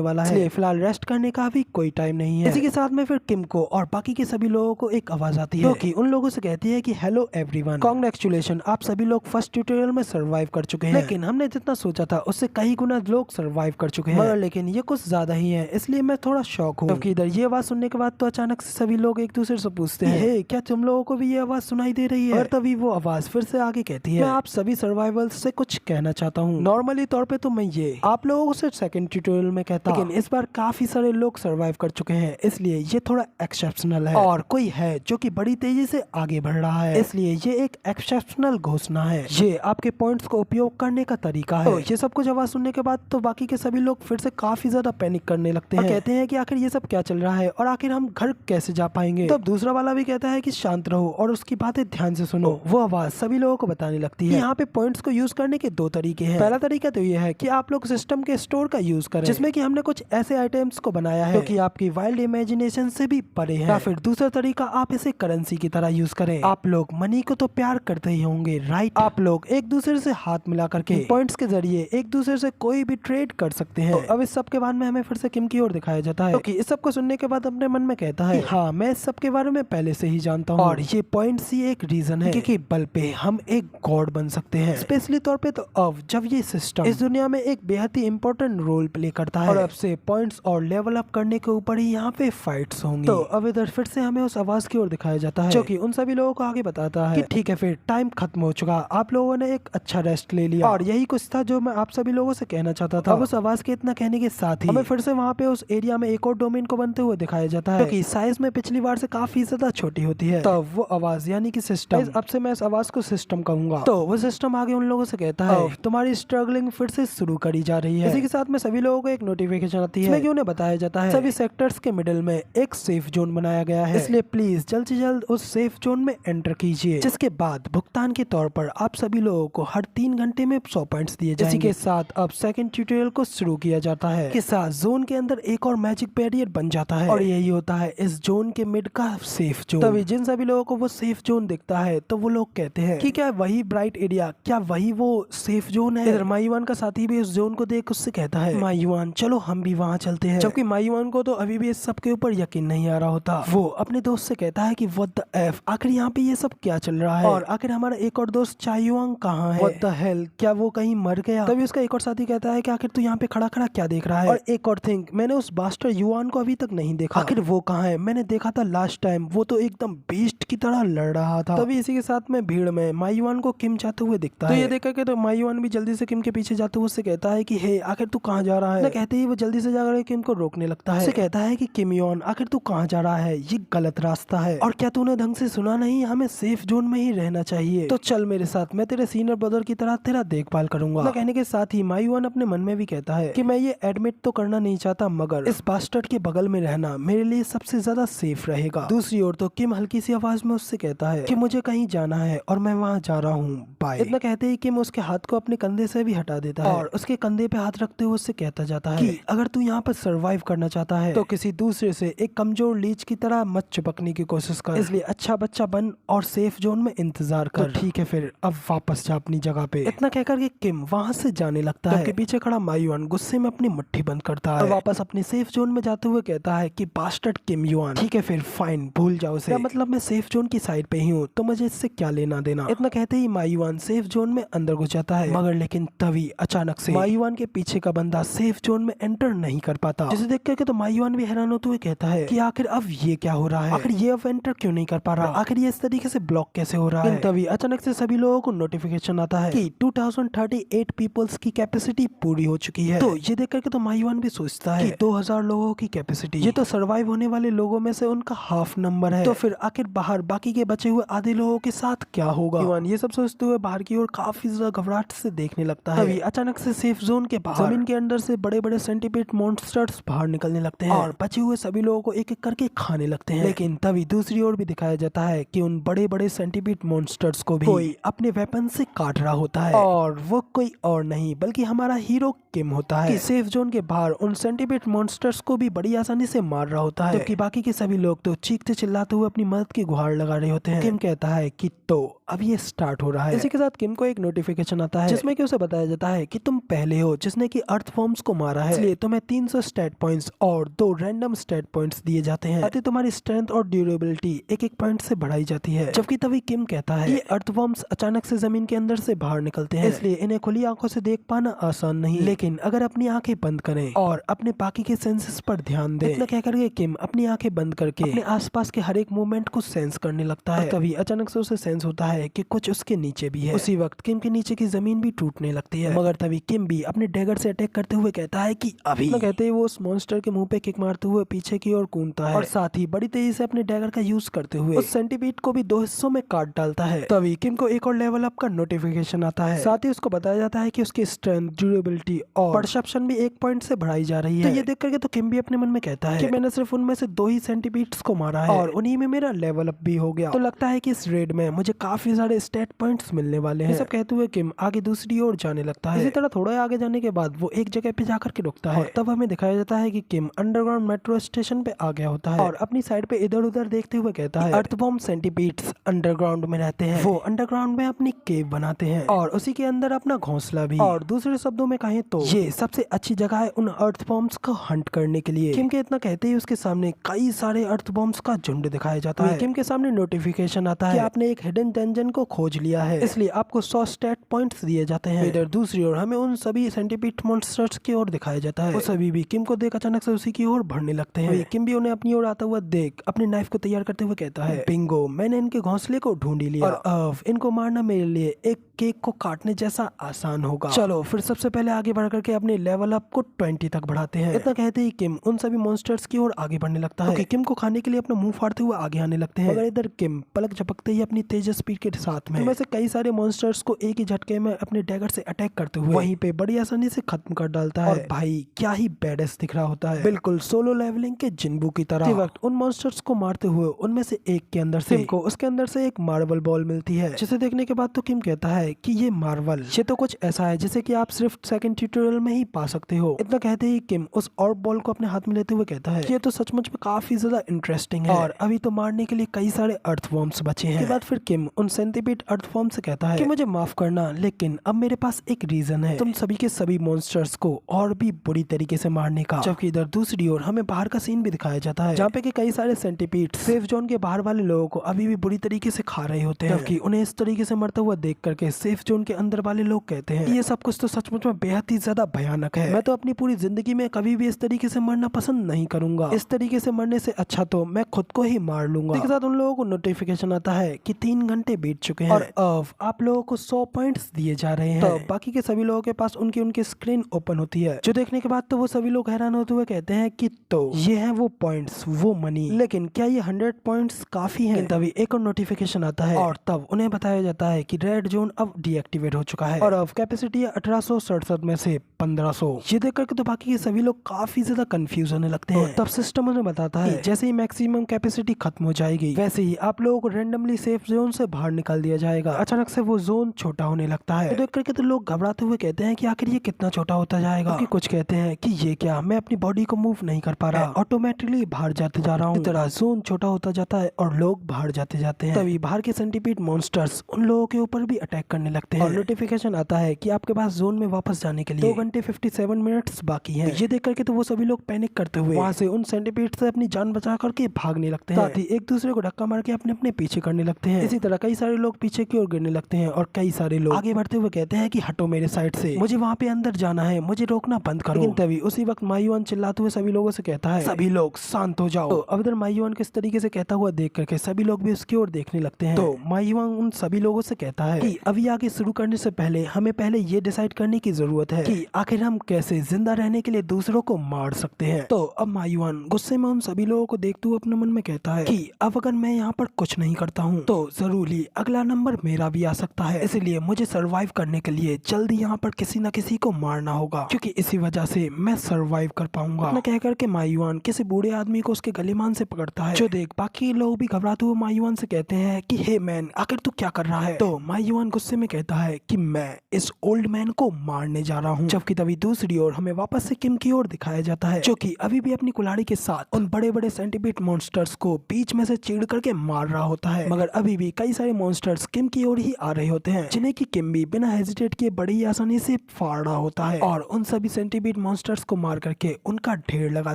Speaker 1: वाला है, इसलिए फिलहाल रेस्ट करने का भी कोई टाइम नहीं है। इसी के साथ में फिर किम को और बाकी के सभी लोगों को एक आवाज आती है कि उन लोगों से कहती है कि हेलो एवरीवन, कांग्रेचुलेशन, आप सभी लोग फर्स्ट ट्यूटोरियल में सर्वाइव कर चुके हैं, लेकिन हमने जितना सोचा था उससे कई गुना लोग सर्वाइव कर चुके हैं, मगर लेकिन ये कुछ ज्यादा ही है, इसलिए मैं थोड़ा शॉक हूँ। क्योंकि इधर ये आवाज सुनने के बाद तो अचानक से सभी लोग एक दूसरे से पूछते हैं हे, क्या तुम लोगों को भी ये आवाज सुनाई दे रही है? और तभी वो आवाज फिर से आगे कहती है मैं आप सभी सर्वाइवल से कुछ कहना चाहता हूँ। नॉर्मली तौर पे तो मैं ये आप लोगों से सेकंड ट्यूटोरियल में कहता, लेकिन इस बार काफी सारे लोग सर्वाइव कर चुके हैं, इसलिए ये थोड़ा एक्सेप्शनल है, और कोई है जो कि बड़ी तेजी से आगे बढ़ रहा है, इसलिए ये एक एक्सेप्शनल घोषणा है, ये आपके पॉइंट्स को उपयोग करने का तरीका है। तो ये सब कुछ आवाज सुनने के बाद तो बाकी के सभी लोग फिर से काफी ज्यादा पैनिक करने लगते हैं, कहते हैं कि आखिर ये सब क्या चल रहा है और आखिर हम घर कैसे जा पाएंगे। तब दूसरा वाला भी कहता है कि शांत रहो और उसकी बातें ध्यान से सुनो। वो आवाज सभी लोगों को बताने लगती है यहाँ पे पॉइंट्स को यूज करने के दो तरीके हैं। पहला तरीका तो ये है कि आप लोग सिस्टम के स्टोर का यूज करें, जिसमें कि हमने कुछ ऐसे आइटम्स को बनाया है जो कि आपकी वाइल्ड इमेजिनेशन से भी परे है। या फिर दूसरा तरीका आप इसे करेंसी की तरह यूज करें। आप लोग मनी को तो प्यार करते ही होंगे, राइट? आप लोग एक दूसरे से हाथ मिला करके पॉइंट्स के जरिए एक दूसरे से कोई भी ट्रेड कर सकते हैं। तो अब इस सब के बाद में हमें फिर से किम की ओर दिखाया जाता है, क्योंकि इस सब को सुनने के बाद अपने मन में कहता है हाँ, मैं इस सब के बारे में पहले से ही जानता हूँ, और ये पॉइंट्स ही एक रीजन है कि बल पे हम एक गॉड बन सकते हैं। स्पेशली तौर पे तो अब जब ये सिस्टम इस दुनिया में एक बेहद ही इंपॉर्टेंट रोल प्ले करता है, और अब से पॉइंट्स और लेवल अप करने के ऊपर ही यहाँ पे फाइट्स होंगी। तो अब इधर फिर से हमें उस आवाज की ओर दिखाया जाता है जो कि उन सभी लोगों को आगे बताता है कि ठीक है, फिर टाइम खत्म हो चुका, आप लोगों ने एक अच्छा रेस्ट ले लिया, और यही कुछ था जो मैं आप सभी लोगों से कहना चाहता था। अब उस आवाज के इतना कहने के साथ ही हमें फिर से वहाँ पे उस एरिया में एक और डोमेन को बनते हुए दिखाया जाता है, क्योंकि साइज में पिछली बार से काफी ज्यादा छोटी होती है। तब वो आवाज यानी कि सिस्टम, अब से मैं इस आवाज को सिस्टम कहूंगा, तो वो सिस्टम आगे उन लोगों से कहता है तुम्हारी स्ट्रगलिंग फिर से शुरू करी जा रही है। इसी के साथ में सभी लोगों को एक नोटिफिकेशन आती है जिसमें उन्हें बताया जाता है सभी सेक्टर्स के मिडिल में एक सेफ जोन बनाया गया है, इसलिए प्लीज जल्द से जल्द उस सेफ जोन में एंटर कीजिए, जिसके बाद भुगतान के तौर पर आप सभी लोगों को हर 3 घंटे में 100 पॉइंट्स दिए जाएंगे। इसी के साथ अब सेकंड ट्यूटोरियल को शुरू किया जाता है के साथ जोन के अंदर एक और मैजिक बैरियर बन जाता है, और यही होता है इस जोन के मिड का सेफ जोन। तभी जिन सभी लोगों को वो सेफ जोन दिखता है तो वो लोग कहते हैं कि क्या वही ब्राइट एरिया, क्या वही वो सेफ जोन है? इधर मायुआन का साथी भी उस जोन को देख उससे कहता है मायुआन चलो हम भी वहाँ चलते हैं, जबकि मायुआन को तो अभी भी इस सब के ऊपर यकीन नहीं आ रहा होता। वो अपने दोस्त से कहता है कि व्हाट द एफ, आखिर यहाँ पे ये सब क्या चल रहा है, और आखिर हमारा एक और दोस्त चायुआंग कहाँ है? व्हाट द हेल, क्या वो कहीं मर गया? तभी उसका एक और साथी कहता है कि आखिर तू यहाँ पे खड़ा खड़ा क्या देख रहा है? और एक और थिंग, मैंने उस बास्टर युआन को अभी तक नहीं देखा, आखिर वो कहाँ है? मैंने देखा था लास्ट टाइम, वो तो एकदम बीस्ट की तरह लड़ रहा था। तभी इसी के साथ में भीड़ में मायुआन को किम जाते हुए दिखता है, तो ये देख करके तो मायुआन भी जल्दी से किम के पीछे जाते हुए उससे कहता है कि हे आखिर तू कहाँ जा रहा है? कहते ही वो जल्दी से जाकर किम को रोकने लगता है, कहता है कि किम योन आखिर तू कहाँ जा रहा है? ये गलत रास्ता है, और क्या तूने ढंग से सुना नहीं? हमें सेफ जोन में ही रहना चाहिए, तो चल मेरे साथ, मैं तेरे सीनियर ब्रदर की तरह तेरा देखभाल करूंगा। कहने के साथ ही मायुआन अपने मन में भी कहता है कि मैं ये एडमिट तो करना नहीं चाहता, मगर इस बास्टर्ड के बगल में रहना मेरे लिए सबसे ज्यादा सेफ रहेगा। दूसरी ओर तो किम हल्की सी आवाज में उससे कहता है कि मुझे कहीं जाना है और मैं वहाँ जा रहा हूँ, बाय। इतना कहते ही किम उसके हाथ को अपने कंधे से भी हटा देता है, और उसके कंधे पे हाथ रखते हुए उससे कहता जाता है कि अगर तू यहाँ पर सरवाइव करना चाहता है तो किसी दूसरे से एक कमजोर लीच की तरह मत चिपकने की कोशिश कर, इसलिए अच्छा बच्चा बन और सेफ जोन में इंतजार कर। तो ठीक है, फिर अब वापस जा अपनी जगह पे। इतना कहकर के किम वहाँ से जाने लगता है, पीछे खड़ा मायुआन गुस्से में अपनी मुट्ठी बंद करता है और वापस अपने सेफ जोन में जाते हुए कहता है कि बास्टर्ड किम युआन, ठीक है फिर फाइन, भूल जाओ उसे, मतलब मैं सेफ जोन की साइड पे ही हूँ, तो मुझे इससे क्या लेना देना। इतना कहते ही मायुआन सेफ जोन में अंदर घुस जाता है, मगर लेकिन तभी अचानक से मायुआन के पीछे का बंदा सेफ जोन में एंटर नहीं कर पाता, जिसे देख करके तो मायुआन भी हैरान होते हुए कहता है कि आखिर अब ये क्या हो रहा है? आखिर ये अब एंटर क्यों नहीं कर पा रहा? आखिर ये इस तरीके से ब्लॉक कैसे हो रहा है? तभी अचानक से सभी लोगों को नोटिफिकेशन आता है कि 2038 पीपल्स की कैपेसिटी पूरी हो चुकी है। तो ये देख करके तो माईवान भी सोचता है कि 2000 लोगों की कैपेसिटी, ये तो सर्वाइव होने वाले लोगों में से उनका हाफ नंबर है, तो फिर आखिर बाहर बाकी के बचे हुए आधे लोगों के साथ क्या होगा। ईवान ये सब सोचते हुए बाहर की ओर काफी ज्यादा घबराहट से देखने लगता है। तभी अचानक से सेफ जोन के बाहर जमीन के अंदर से बड़े बड़े सेंटीपीड मॉन्स्टर्स बाहर निकलने लगते हैं और बचे हुए सभी लोगों को एक एक करके खाने लगते हैं। लेकिन तभी दूसरी ओर भी दिखाया जाता है कि उन बड़े बड़े सेंटीपीड मॉन्स्टर्स को भी कोई अपने वेपन से काट रहा होता है, और वो कोई और नहीं बल्कि हमारा हीरो किम होता है कि सेफ जोन के बाहर उन सेंटीपीड मॉन्स्टर्स को भी बड़ी आसानी से मार रहा होता है, जबकि बाकी के सभी लोग तो चीखते चिल्लाते हुए अपनी मदद की गुहार लगा रहे होते हैं। किम कहता है कि तो अब ये स्टार्ट हो रहा है। इसी के साथ किम को एक नोटिफिकेशन आता है जिसमें कि उसे बताया जाता है कि तुम पहले हो जिसने कि अर्थ फॉर्म्स को मारा है, इसलिए तुम्हें 300 स्टैट पॉइंट्स और 2 रैंडम स्टैट पॉइंट्स दिए जाते हैं, ताकि तुम्हारी स्ट्रेंथ और ड्यूरेबिलिटी एक एक पॉइंट से बढ़ाई जाती है। जबकि तभी किम कहता है ये अर्थ फॉर्म्स अचानक से जमीन के अंदर से बाहर निकलते हैं, इसलिए इन्हें खुली आंखों से देख पाना आसान नहीं, लेकिन अगर अपनी आंखें बंद करें और अपने बाकी के सेंसेस पर ध्यान दें। इतना कहकर के किम अपनी आंखें बंद करके अपने आसपास के हर एक मूवमेंट को सेंस करने लगता है। तभी अचानक से उसे सेंस होता है कि कुछ उसके नीचे भी है। उसी वक्त किम के नीचे की जमीन भी टूटने लगती है, मगर तभी किम भी अपने डैगर से अटैक करते हुए कहता है कि अभी। कहते ही वो उस मॉन्स्टर के मुंह पे किक मारते हुए पीछे की ओर कूदता है और साथ ही बड़ी तेजी से अपने डैगर का यूज करते हुए उस सेंटीपीड को भी 2 हिस्सों में काट डालता है। तभी किम को एक और लेवल अप का नोटिफिकेशन आता है, साथ ही उसको बताया जाता है कि उसकी स्ट्रेंथ, ड्यूरेबिलिटी और परसेप्शन भी 1 पॉइंट से बढ़ाई जा रही है। तो ये देख करके तो किम भी अपने मन में कहता है कि मैंने सिर्फ उनमें से 2 ही सेंटीपीड्स को मारा है और उन्हीं में मेरा लेवल अप भी हो गया, तो लगता है कि इस रेड में मुझे काफी सारे स्टैट पॉइंट्स मिलने वाले हैं। ये सब कहते हुए किम आगे दूसरी ओर जाने लगता है। इसी तरह थोड़ा आगे जाने के बाद वो एक जगह पे जाकर के रुकता है और तब हमें दिखाया जाता है कि किम अंडरग्राउंड मेट्रो स्टेशन पे आ गया होता है और अपनी साइड पे इधर उधर देखते हुए कहता है अर्थवॉर्म सेंटीपीड्स अंडरग्राउंड में रहते हैं, वो अंडरग्राउंड में अपनी केव बनाते हैं और उसी के अंदर अपना घोंसला भी, और दूसरे शब्दों में कहें तो ये सबसे अच्छी जगह है उन अर्थवॉर्म्स को हंट करने के लिए। किम के इतना कहते ही उसके सामने कई सारे अर्थवॉर्म्स का झुंड दिखाया जाता है। किम के सामने नोटिफिकेशन आता है कि आपने एक हिडन डंजन को खोज लिया है, इसलिए आपको 100 स्टैट पॉइंट्स दिए जाते हैं। इधर दूसरी ओर हमें उन सभी सेंटीपीड मॉन्स्टर्स की ओर दिखाया जाता है, वो सभी भी किम को देख अचानक से उसी की ओर बढ़ने लगते हैं। किम भी उन्हें अपनी ओर आता हुआ देख अपने नाइफ को तैयार करते हुए कहता है बिंगो, मैंने इनके घोंसले को ढूंढ ही लिया और अब इनको मारना मेरे लिए एक केक को काटने जैसा आसान होगा। चलो फिर सबसे पहले आगे बढ़ करके अपने लेवल अप को 20 तक बढ़ाते हैं। इतना कहते ही किम उन सभी मॉन्स्टर्स की ओर आगे बढ़ने लगता है, किम को खाने के लिए अपना मुंह फाड़ते हुए आगे आने लगते हैं। मगर इधर किम पलक झपकते ही अपनी तेज स्पीड के साथ में से कई सारे मॉन्स्टर्स को एक ही झटके में अपने डैगर से अटैक करते हुए वहीं पे बड़ी आसानी से खत्म कर डालता है। और भाई क्या ही बैडेस दिख रहा होता है, बिल्कुल सोलो लेवलिंग के जिन्बू की तरह। इसी वक्त उन मॉन्स्टर्स को मारते हुए उनमें से एक के अंदर से किम को उसके अंदर से एक मार्बल बॉल मिलती है, जिसे देखने के बाद तो किम कहता है कि ये मार्बल ये तो कुछ ऐसा है जिसे कि आप सिर्फ सेकंड ट्यूटोरियल में ही पा सकते हो। इतना कहते ही किम उस ऑर्ब बॉल को अपने हाथ में लेते हुए कहता है कि ये तो सचमुच में काफी ज्यादा इंटरेस्टिंग है और अभी तो मारने के लिए कई सारे अर्थवॉर्म्स बचे हैं। के बाद फिर किम उन सेंटीपीड अर्थवॉर्म से कहता है कि मुझे माफ करना, लेकिन अब मेरे पास एक रीजन है तुम सभी के सभी मॉन्स्टर्स को और भी बुरी तरीके से मारने का। जबकि इधर दूसरी ओर हमें बाहर का सीन भी दिखाया जाता है, जहाँ पे कि कई सारे सेंटीपीड सेफ जोन के बाहर वाले लोगों को अभी भी बुरी तरीके से खा रहे होते हैं, जबकि उन्हें इस तरीके से मरता हुआ देख करके सेफ जोन के अंदर वाले लोग कहते हैं ये सब कुछ तो सचमुच में बेहद ही ज्यादा भयानक है। मैं तो अपनी पूरी जिंदगी में कभी भी इस तरीके से मरना पसंद नहीं करूंगा, इस तरीके से मरने से अच्छा तो मैं खुद को ही मार लूंगा। इसके साथ उन लोगों को नोटिफिकेशन आता है कि 3 घंटे बीत चुके हैं और अब आप लोगों को 100 पॉइंट्स दिए जा रहे हैं। तो बाकी के सभी लोगों के पास उनकी स्क्रीन ओपन होती है, जो देखने के बाद तो वो सभी लोग हैरान होते हुए कहते हैं कि तो ये है वो पॉइंट्स, वो मनी, लेकिन क्या ये 100 पॉइंट्स काफी हैं? तभी एक और नोटिफिकेशन आता है और तब उन्हें बताया जाता है कि रेड जोन अब डीएक्टिवेट हो चुका है और अब कैपेसिटी है 1867 में से 1500। ये देख करके तो बाकी के सभी लोग काफी ज्यादा कंफ्यूज होने लगते हैं। तब सिस्टम उन्हें बताता है जैसे ही मैक्सिमम कैपेसिटी खत्म हो जाएगी वैसे ही आप लोगों को रैंडमली सेफ जोन से बाहर निकाल दिया जाएगा। अचानक से वो जोन छोटा होने लगता है, तो देख करके तो लोग घबराते हुए कहते हैं कि आखिर ये कितना छोटा होता जाएगा, क्योंकि कुछ कहते हैं कि ये क्या, मैं अपनी बॉडी को मूव नहीं कर पा रहा, ऑटोमेटिकली बाहर जाते जा रहा हूँ। इस तरह जोन छोटा होता जाता है और लोग बाहर जाते जाते हैं। तभी बाहर के सेंटीपीड मॉन्स्टर्स उन लोगों के ऊपर भी अटैक करने लगते हैं और नोटिफिकेशन आता है कि आपके पास जोन में वापस जाने के लिए 2 घंटे 57 मिनट्स बाकी हैं। ये देख करके तो वो सभी लोग पैनिक करते हुए वहाँ से उन सेंटीपीड से अपनी जान बचा करके भागने लगते हैं, साथ ही एक दूसरे को धक्का मार के अपने अपने पीछे करने लगते हैं। इसी तरह कई सारे लोग पीछे की ओर गिरने लगते हैं और कई सारे लोग आगे बढ़ते हुए कहते हैं कि हटो मेरे साइड से, मुझे वहाँ पे अंदर जाना है, मुझे रोकना बंद करो। लेकिन तभी उसी वक्त मायुआन चिल्लाते हुए सभी लोगों से कहता है, सभी लोग शांत हो जाओ। तो अब इधर मायुआन किस तरीके से कहता हुआ देख करके सभी लोग भी उसकी ओर देखने लगते हैं। तो मायुआन उन सभी लोगों से कहता है कि अभी आगे शुरू करने से पहले हमें पहले ये डिसाइड करने की जरूरत है कि आखिर हम कैसे जिंदा रहने के लिए दूसरों को मार सकते हैं। तो अब मायुआन गुस्से में उन सभी लोगों को देखते हुए अपने मन में कहता है कि अब अगर मैं यहाँ पर कुछ नहीं करता हूँ तो जरूर ही अगला नंबर मेरा भी आ सकता है, इसलिए मुझे सरवाइव करने के लिए जल्दी यहाँ पर किसी न किसी को मारना होगा, क्योंकि इसी वजह से मैं सरवाइव कर पाऊंगा। इतना कह करके मायुआन किसी बूढ़े आदमी को उसके गलेमान से पकड़ता है, जो देख बाकी लोग भी घबराते हुए मायुआन से कहते हैं कि हे मैन, आखिर तू क्या कर रहा है। तो मायुआन गुस्से में कहता है कि मैं इस ओल्ड मैन को मारने जा रहा हूँ। जबकि तभी दूसरी ओर हमें वापस से किम की ओर दिखाया जाता है, जो कि अभी भी अपनी कुल्हाड़ी के साथ उन बड़े बड़े सेंटीपीड मॉन्स्टर्स को बीच में से चीड़ करके मार रहा होता है। मगर अभी भी कई सारे मॉन्स्टर्स किम की ओर ही आ रहे होते हैं, जिन्हें की किम भी बिना हेजिटेट किए बड़ी आसानी से फाड़ रहा होता है और उन सभी सेंटीपीड मॉन्स्टर्स को मार करके उनका ढेर लगा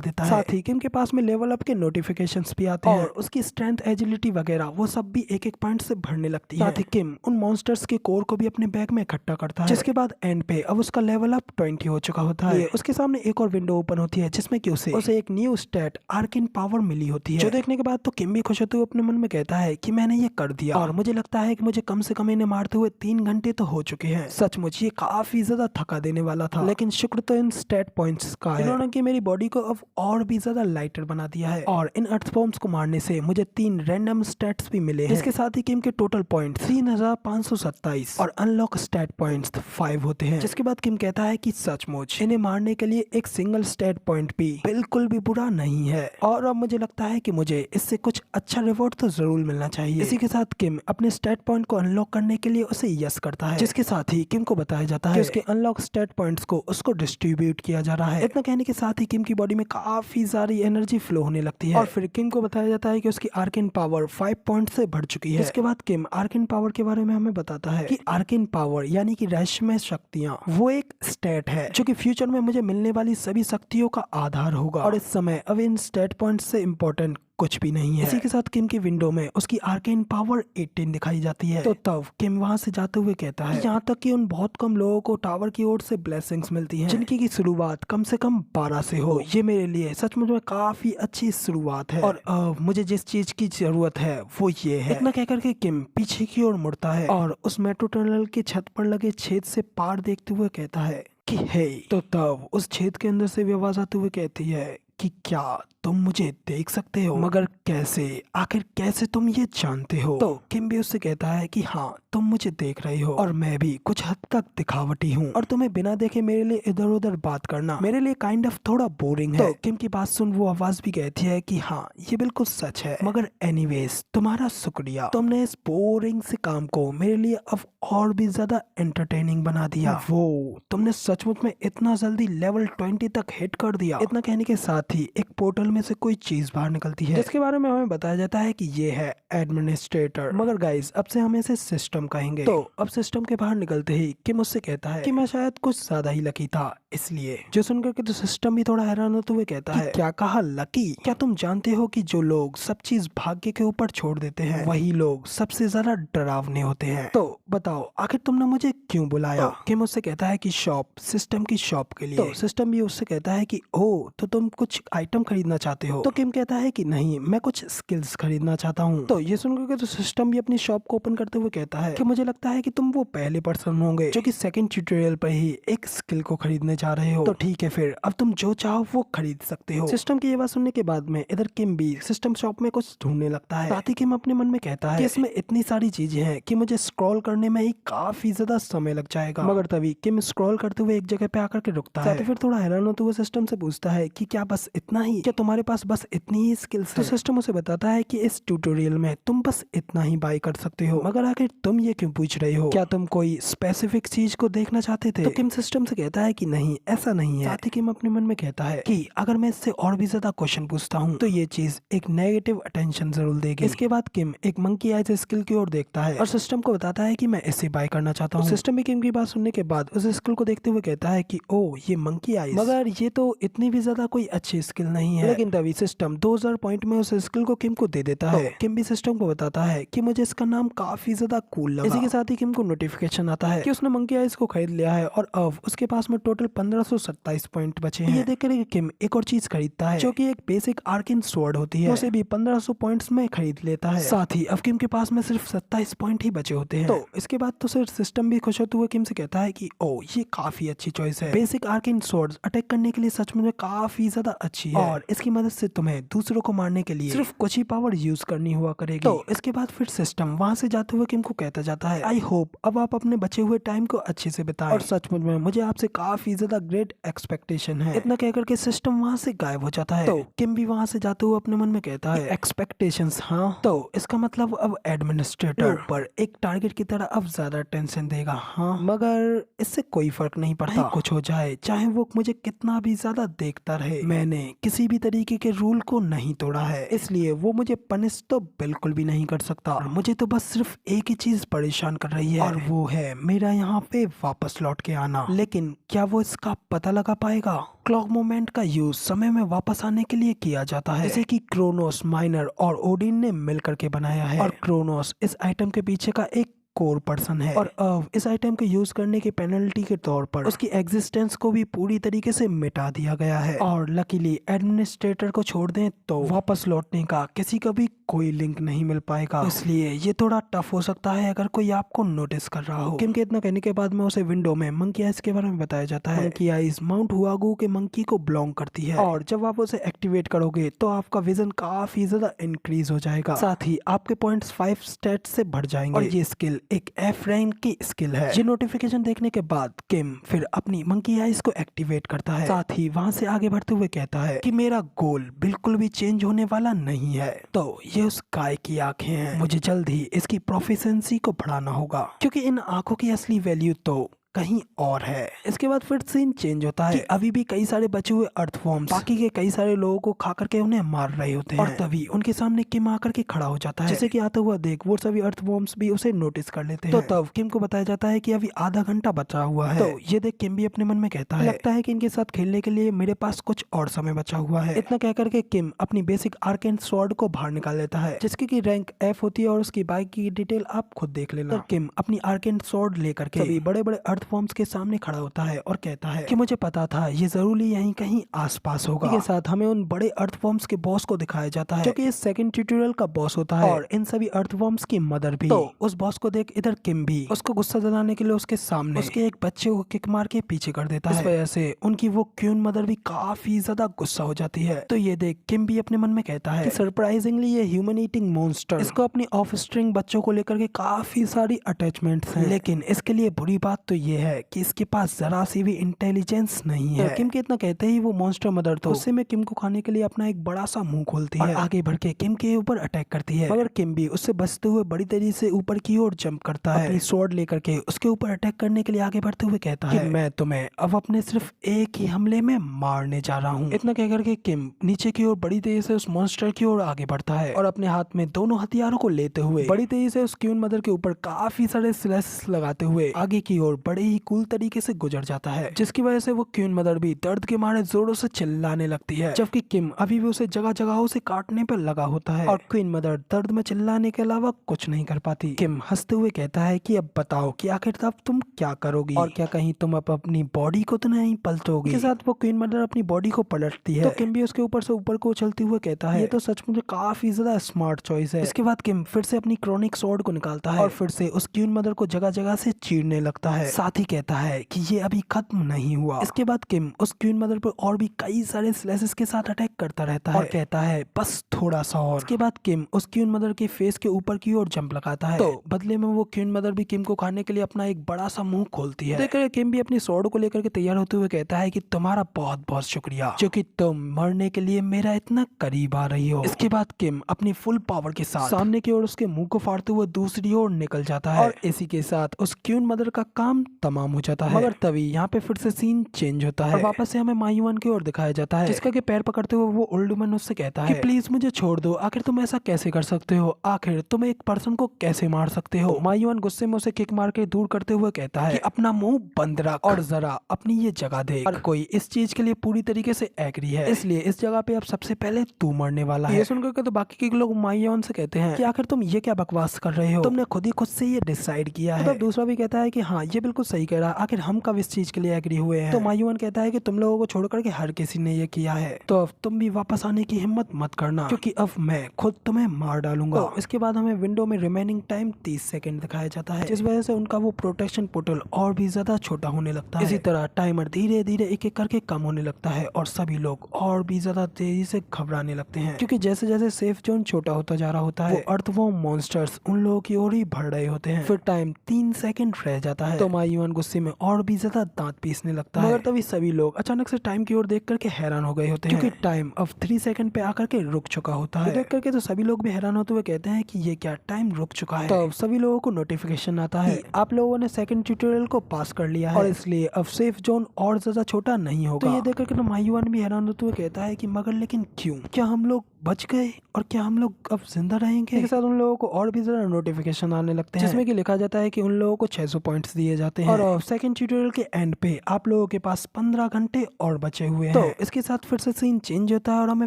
Speaker 1: देता है। साथ ही किम के पास में लेवल अप के नोटिफिकेशंस भी आते हैं और उसकी स्ट्रेंथ, एजिलिटी वगैरह वो सब भी एक एक पॉइंट से बढ़ने लगती है। साथ ही किम उन मॉन्स्टर्स के कोर को भी अपने बैग में इकट्ठा करता है, जिसके बाद एंड पे अब उसका लेवल अप 20 हो चुका होता है। उसके सामने एक और विंडो ओपन होती है, जिसमें कि उसे एक न्यू स्टेट आर्किन पावर मिली होती है, जो देखने के बाद तो किम भी खुश होते हुए अपने मन में कहता है कि मैंने ये कर दिया और मुझे लगता है कि मुझे कम से कम इन्हें मारते हुए 3 घंटे तो हो चुके हैं। सचमुच ये काफी ज्यादा थका देने वाला था, लेकिन शुक्र तो इन स्टेट पॉइंट्स का है, इन्होंने कि मेरी बॉडी को अब और भी ज्यादा लाइटर बना दिया है। और इन अर्थवॉर्म्स को मारने से मुझे 3 रैंडम स्टेट्स भी मिले हैं, जिसके साथ ही किम के टोटल पॉइंट 3527 और अनलॉक स्टेट पॉइंट्स 5 होते हैं। जिसके बाद किम कहता है कि सचमुच इन्हें मारने के लिए एक सिंगल स्टेट पॉइंट भी बिल्कुल भी बुरा नहीं है, और अब मुझे लगता है कि मुझे इससे कुछ अच्छा रिवॉर्ड तो जरूर मिलना चाहिए। इसी के साथ किम अपने स्टेट पॉइंट को अनलॉक करने के लिए उसे यस करता है, जिसके साथ ही किम को बताया जाता है कि उसके अनलॉक स्टेट पॉइंट्स को उसको डिस्ट्रीब्यूट किया जा रहा है। इतना कहने के साथ ही किम की बॉडी में काफी सारी एनर्जी फ्लो होने लगती है और फिर किम को बताया जाता है कि उसकी आर्किन पावर 5 पॉइंट से बढ़ चुकी है। इसके बाद किम आर्किन पावर के बारे में हमें बताता है कि आर्किन पावर यानी कि रहस्यमय शक्तियां वो एक स्टेट है, जो कि फ्यूचर में मुझे मिलने वाली सभी शक्तियों का आधार होगा, और इस समय अब इन स्टेट पॉइंट से इम्पोर्टेंट कुछ भी नहीं है। इसी के साथ किम की विंडो में उसकी आर्केन पावर 18 दिखाई जाती है। तो तब किम वहां से जाते हुए कहता है यहाँ तक कि उन बहुत कम लोगों को टावर की ओर से ब्लेसिंग्स मिलती हैं, जिनकी की शुरुआत कम से कम 12 से हो। ये मेरे लिए सचमुच में काफी अच्छी शुरुआत है, और मुझे जिस चीज की जरूरत है वो ये है। इतना कहकर के किम पीछे की ओर मुड़ता है और उस मेट्रो टनल की छत पर लगे छेद से पार देखते हुए कहता है कि हे। तो तब उस छेद के अंदर से भी आवाज आते हुए कहती है कि क्या तुम मुझे देख सकते हो, मगर कैसे, आखिर कैसे तुम ये जानते हो। तो किम भी उससे कहता है कि हाँ तुम मुझे देख रहे हो और मैं भी कुछ हद तक दिखावटी हूँ, और तुम्हें बिना देखे मेरे लिए इधर उधर बात करना मेरे लिए काइंड ऑफ थोड़ा बोरिंग है। तो किम की बात सुन वो आवाज भी कहती है कि हाँ ये बिल्कुल सच है, मगर एनीवेज तुम्हारा शुक्रिया, तुमने इस बोरिंग से काम को मेरे लिए अब और भी ज्यादा एंटरटेनिंग बना दिया। वो तुमने सचमुच में इतना जल्दी लेवल 20 तक हिट कर दिया। इतना कहने के साथ ही एक पोर्टल में से कोई चीज बाहर निकलती है, जिसके बारे में हमें बताया जाता है कि ये है एडमिनिस्ट्रेटर, मगर गाइस अब से हम इसे सिस्टम कहेंगे। तो अब सिस्टम के बाहर निकलते ही किम उससे कहता है कि मैं शायद कुछ ज्यादा ही लकी था, इसलिए जो सुनकर के तो सिस्टम भी थोड़ा हैरान होते हुए कहता है क्या कहा लकी, क्या तुम जानते हो कि जो लोग सब चीज भाग्य के ऊपर छोड़ देते हैं वही लोग सबसे ज्यादा डरावने होते हैं। तो बताओ आखिर तुमने मुझे क्यों बुलाया। किम उससे कहता है कि शॉप, सिस्टम की शॉप के लिए। तो सिस्टम भी उससे कहता है कि ओ तो तुम कुछ आइटम खरीदना चाहते हो। तो किम कहता है कि नहीं, मैं कुछ स्किल्स खरीदना चाहता हूँ। तो ये सुनकर के तो सिस्टम भी अपनी शॉप को ओपन करते हुए कहता है कि मुझे लगता है कि तुम वो पहले पर्सन होंगे जो कि सेकंड ट्यूटोरियल पर ही एक स्किल को खरीदने जा रहे हो। तो ठीक है फिर अब तुम जो चाहो वो खरीद सकते हो। सिस्टम की ये बात सुनने के बाद में इधर किम भी सिस्टम शॉप में कुछ ढूंढने लगता है। साथ ही किम अपने मन में कहता है कि इसमें इतनी सारी चीजें हैं कि मुझे स्क्रॉल करने में ही काफी ज्यादा समय लग जाएगा। मगर तभी किम स्क्रॉल करते हुए एक जगह पे आकर के रुकता है। फिर थोड़ा हैरान होते हुए सिस्टम से पूछता है कि क्या बस इतना ही, क्या तुम्हारे पास बस इतनी ही स्किल्स है? तो सिस्टम उसे बताता है कि इस ट्यूटोरियल में तुम बस इतना ही बाय कर सकते हो। मगर आखिर तुम ये क्यों पूछ रहे हो, क्या तुम कोई स्पेसिफिक चीज को देखना चाहते थे? तो किम सिस्टम से कहता है कि नहीं, ऐसा नहीं है। साथ ही किम अपने मन में कहता है कि अगर मैं इससे और भी ज्यादा क्वेश्चन पूछता हूँ तो ये चीज एक नेगेटिव अटेंशन जरूर देगी। इसके बाद किम एक मंकी आइज स्किल की ओर देखता है और सिस्टम को बताता है कि मैं इसे बाय करना चाहता हूँ। सिस्टम भी किम की बात सुनने के बाद उस स्किल को देखते हुए कहता है कि ओ ये मंकी आइज, मगर ये तो इतनी भी ज्यादा कोई अच्छी स्किल नहीं है। लेकिन तभी सिस्टम 2000 पॉइंट में उस स्किल को किम को दे देता है। किम भी सिस्टम को बताता है कि मुझे इसका नाम काफी ज्यादा कूल लगा। इसी के साथ ही किम को नोटिफिकेशन आता है कि उसने मंकी आइज को खरीद लिया है और अब उसके पास में टोटल 1527 पॉइंट बचे हैं। ये देखकर किम एक और चीज खरीदता है जो कि एक बेसिक आर्केन स्वॉर्ड होती है, उसे भी 1500 पॉइंट्स में खरीद लेता है। साथ ही अब किम के पास में सिर्फ 27 पॉइंट ही बचे होते हैं। तो इसके बाद तो सिर्फ सिस्टम भी खुश होते हुए किम से कहता है कि ओ ये काफी अच्छी चॉइस है, बेसिक आर्केन स्वॉर्ड्स अटैक करने के लिए सच में काफी ज्यादा अच्छी है और इसकी मदद से तुम्हें दूसरों को मारने के लिए सिर्फ कुछ ही पावर यूज करनी हुआ करेगी। तो इसके बाद फिर सिस्टम वहां से जाते हुए किम को कहता जाता है आई होप अब आप अपने बचे हुए टाइम को अच्छे से बिताएं और सचमुच में मुझे आपसे काफी ज्यादा ग्रेट एक्सपेक्टेशन है। इतना कहकर के सिस्टम वहां से गायब हो जाता है। तो किम भी वहां से जाते हुए अपने मन में कहता है एक्सपेक्टेशंस, हाँ तो इसका मतलब अब एडमिनिस्ट्रेटर पर एक टारगेट की तरह अब ज्यादा टेंशन देगा। हाँ मगर इससे कोई फर्क नहीं पड़ता, कुछ हो जाए चाहे वो मुझे कितना भी ज्यादा देखता रहे, मैंने किसी भी तरीके के रूल को नहीं तोड़ा है, इसलिए वो मुझे पनिश तो बिल्कुल भी नहीं कर सकता। मुझे तो बस सिर्फ एक ही चीज परेशान कर रही है और वो है मेरा यहाँ पे वापस लौट के आना। लेकिन क्या वो इसका पता लगा पाएगा? क्लॉक मोमेंट का यूज समय में वापस आने के लिए किया जाता है, जैसे कि क्रोनोस, माइनर और ओडिन ने मिल करके बनाया है। और क्रोनोस इस आइटम के पीछे का एक कोर पर्सन है और अब इस आइटम को यूज करने की पेनल्टी के तौर पर उसकी एग्जिस्टेंस को भी पूरी तरीके से मिटा दिया गया है। और लकीली एडमिनिस्ट्रेटर को छोड़ दें तो वापस लौटने का किसी का भी कोई लिंक नहीं मिल पाएगा, इसलिए ये थोड़ा टफ हो सकता है अगर कोई आपको नोटिस कर रहा हो। किम के इतना कहने के बाद में उसे विंडो में मंकी आइज के बारे में बताया जाता है। मंकी आइज माउंट हुआगू के मंकी को बिलोंग करती है और जब आप उसे एक्टिवेट करोगे तो आपका विजन काफी ज्यादा इंक्रीज हो जाएगा, साथ ही आपके पॉइंट्स 5 स्टेट से बढ़ जाएंगे और ये स्किल एक एफ रैंक की स्किल है। ये नोटिफिकेशन देखने के बाद किम फिर अपनी मंकी आइज को एक्टिवेट करता है, साथ ही वहां से आगे बढ़ते हुए कहता है कि मेरा गोल बिल्कुल भी चेंज होने वाला नहीं है। तो ये उस गाय की आंखें हैं, मुझे जल्द ही इसकी प्रोफिशिएंसी को बढ़ाना होगा क्योंकि इन आंखों की असली वैल्यू तो कहीं और है। इसके बाद फिर सीन चेंज होता है कि अभी भी कई सारे बचे हुए अर्थवॉर्म्स बाकी के कई सारे लोगों को खा करके उन्हें मार रहे होते हैं और तभी उनके सामने किम आकर के खड़ा हो जाता है, जैसे कि आता हुआ देख वो सभी अर्थवॉर्म्स भी उसे नोटिस कर लेते हैं। तो तब किम को बताया जाता है कि अभी आधा घंटा बचा हुआ है। तो ये देख किम भी अपने मन में कहता है लगता है कि इनके साथ खेलने के लिए मेरे पास कुछ और समय बचा हुआ है। इतना कहकर के किम अपनी बेसिक आर्केन स्वॉर्ड को बाहर निकाल लेता है जिसकी की रैंक एफ होती है और उसकी बाइक की डिटेल आप खुद देख लेना। तो किम अपनी आर्केन स्वॉर्ड लेकर के सभी बड़े बड़े अर्थवॉर्म्स के सामने खड़ा होता है और कहता है कि मुझे पता था ये जरूरी यहीं कहीं आसपास होगा। इसके साथ हमें उन बड़े अर्थवॉर्म्स के बॉस को दिखाया जाता है जो कि इस सेकंड ट्यूटोरियल का बॉस होता है और इन सभी अर्थवॉर्म्स की मदर भी। तो उस बॉस को देख इधर किम भी उसको गुस्सा दिलाने के लिए उसके सामने उसके एक बच्चे को किक मार के पीछे कर देता है। इस वजह से उनकी वो क्यून मदर भी काफी ज्यादा गुस्सा हो जाती है। तो ये देख किम भी अपने मन में कहता है कि सरप्राइजिंगली ये ह्यूमन ईटिंग मॉन्स्टर इसको अपनी ऑफ स्ट्रिंग बच्चों को लेकर के काफी सारी अटैचमेंट्स हैं, लेकिन इसके लिए बुरी बात तो ये है कि इसके पास जरा सी भी इंटेलिजेंस नहीं है। तो किम के इतना कहते ही वो मॉन्स्टर मदर तो गुस्से में किम को खाने के लिए अपना एक बड़ा सा मुंह खोलती है और आगे बढ़ के किम के ऊपर अटैक करती है, मगर किम भी उससे बचते हुए बड़ी तेजी से ऊपर की ओर जंप करता है, अपनी स्वॉर्ड लेकर के उसके ऊपर अटैक करने के लिए आगे बढ़ते हुए कहता है कि मैं तुम्हें अब अपने सिर्फ एक ही हमले में मारने जा रहा हूँ। इतना कहकर के किम नीचे की ओर बड़ी तेजी से उस मॉन्स्टर की ओर आगे बढ़ता है और अपने हाथ में दोनों हथियारों को लेते हुए बड़ी तेजी से उस क्यून मदर के ऊपर काफी सारे स्लैश लगाते हुए आगे की ओर बड़े ही कूल तरीके से गुजर जाता है, जिसकी वजह से वो क्यून मदर भी दर्द के मारे जोरों से चिल्लाने लगती है, जबकि किम अभी भी उसे जगह जगहों से काटने पर लगा होता है और क्वीन मदर दर्द में चिल्लाने के अलावा कुछ नहीं कर पाती। किम हंसते हुए कहता है कि अब बताओ कि आखिर तब तुम क्या करोगी और क्या कहीं तुम अब अपनी बॉडी को तो नहीं पलटोगी। इसके साथ वो क्वीन मदर अपनी बॉडी को पलटती है तो किम भी उसके ऊपर से ऊपर को उछलते हुए कहता है ये तो सचमुच काफी ज्यादा स्मार्ट चॉइस है। इसके बाद किम फिर से अपनी क्रोनिक स्वॉर्ड को निकालता है और फिर से उस क्वीन मदर को जगह जगह से चीरने लगता है, साथ ही कहता है कि ये अभी खत्म नहीं हुआ। इसके बाद किम उस क्वीन मदर पर और भी कई सारे स्लैशेस के साथ अटैक करता रहता है और कहता है बस थोड़ा सा और। इसके बाद किम उस क्वीन मदर के फेस के ऊपर की ओर जंप लगाता है, तो बदले में वो क्वीन मदर भी किम को खाने के लिए अपना एक बड़ा सा मुंह खोलती है। देखकर किम भी अपनी स्वॉर्ड को लेकर के तैयार होते हुए कहता है कि तुम्हारा बहुत बहुत शुक्रिया जो कि तुम मरने के लिए मेरा इतना करीब आ रही हो। इसके बाद किम अपनी फुल पावर के साथ सामने की ओर उसके मुंह को फाड़ते हुए दूसरी ओर निकल जाता है और इसी के साथ उस क्वीन मदर का काम तमाम हो जाता है। मगर तभी यहाँ पे फिर से सीन चेंज होता है और वापस से हमें मायुआन की ओर दिखाया जाता है, जिसका के पैर पकड़ते हुए वो ओल्ड मैन उससे कहता है कि प्लीज मुझे छोड़ दो, आखिर तुम ऐसा कैसे कर सकते हो, आखिर तुम एक पर्सन को कैसे मार सकते हो। मायुआन गुस्से में उसे किक मार के दूर करते हुए कहता है कि अपना मुंह बंद रख और जरा अपनी ये जगह देख। हर कोई इस चीज के लिए पूरी तरीके से एग्री है, इसलिए इस जगह पे अब सबसे पहले तू मरने वाला है। ये सुनकर के तो बाकी के लोग मायुआन से कहते हैं कि आखिर तुम ये क्या बकवास कर रहे हो, तुमने खुद ही खुद से ये डिसाइड किया है। तो दूसरा भी कहता है कि हाँ ये बिल्कुल सही कह रहा, आखिर हम कब इस चीज के लिए एग्री हुए हैं। तो मायुआन कहता है कि तुम लोगों को छोड़ करके हर किसी ने ये किया है, तो अब तुम भी वापस आने की हिम्मत मत करना, क्योंकि अब मैं खुद तुम्हें मार डालूंगा। तो इसके बाद हमें विंडो में रिमेनिंग टाइम 30 सेकंड दिखाया जाता है, जिस वजह से उनका वो प्रोटेक्शन पोर्टल और भी ज्यादा छोटा होने लगता है। इसी तरह टाइमर धीरे धीरे एक एक करके कम होने लगता है और सभी लोग और भी ज्यादा तेजी से घबराने लगते हैं, क्योंकि जैसे जैसे सेफ जोन छोटा होता जा रहा होता है वो अर्थवॉर्म मॉन्स्टर्स उन लोगों की ओर ही बढ़ रहे होते हैं। फिर टाइम 3 सेकंड रह जाता है, तो मायुआन गुस्से में और भी ज्यादा दांत पीसने लगता है। मगर तभी सभी लोग अचानक से टाइम की ओर देख करके हैरान हो गए होते हैं, क्योंकि टाइम अब 3 सेकंड पे आकर के रुक चुका होता है। देख करके तो सभी लोग भी हैरान होते हुए कहते हैं कि ये क्या, टाइम रुक चुका है। तो सभी लोगों को नोटिफिकेशन आता है आप लोगों ने सेकंड ट्यूटोरियल को पास कर लिया है और इसलिए अब सेफ जोन और ज्यादा छोटा नहीं होगा। तो ये देख करके तो मायुआन भी हैरान होते हुए कहता है कि मगर लेकिन क्यों, क्या हम लोग बच गए और क्या हम लोग अब जिंदा रहेंगे। इसके साथ उन लोगों को और भी ज्यादा नोटिफिकेशन आने लगते हैं, जिसमें कि लिखा जाता है कि उन लोगों को 600 पॉइंट्स दिए जाते हैं और सेकंड ट्यूटोरियल के एंड पे आप लोगों के पास 15 घंटे और बचे हुए हैं। तो इसके साथ फिर से सीन चेंज होता है और हमें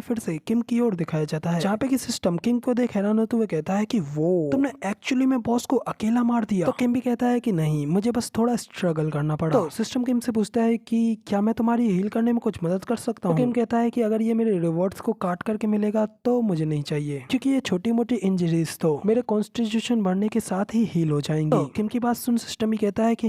Speaker 1: फिर से किम की ओर दिखाया जाता है, जहाँ पे कि सिस्टम किम को देख हैरान होते हुए कहता है कि वो तुमने एक्चुअली में बॉस को अकेला मार दिया। तो किम भी कहता है कि नहीं, मुझे बस थोड़ा स्ट्रगल करना पड़ा। तो सिस्टम किम से पूछता है कि क्या मैं तुम्हारी हील करने में कुछ मदद कर सकता हूँ। किम कहता है कि अगर ये मेरे रिवॉर्ड्स को काट करके मिलेगा तो मुझे नहीं चाहिए, क्योंकि ये छोटी मोटी इंजरीज तो मेरे कॉन्स्टिट्यूशन बढ़ने के साथ ही हील हो जाएंगी। तो किम की बात सुन सिस्टम ही कहता है कि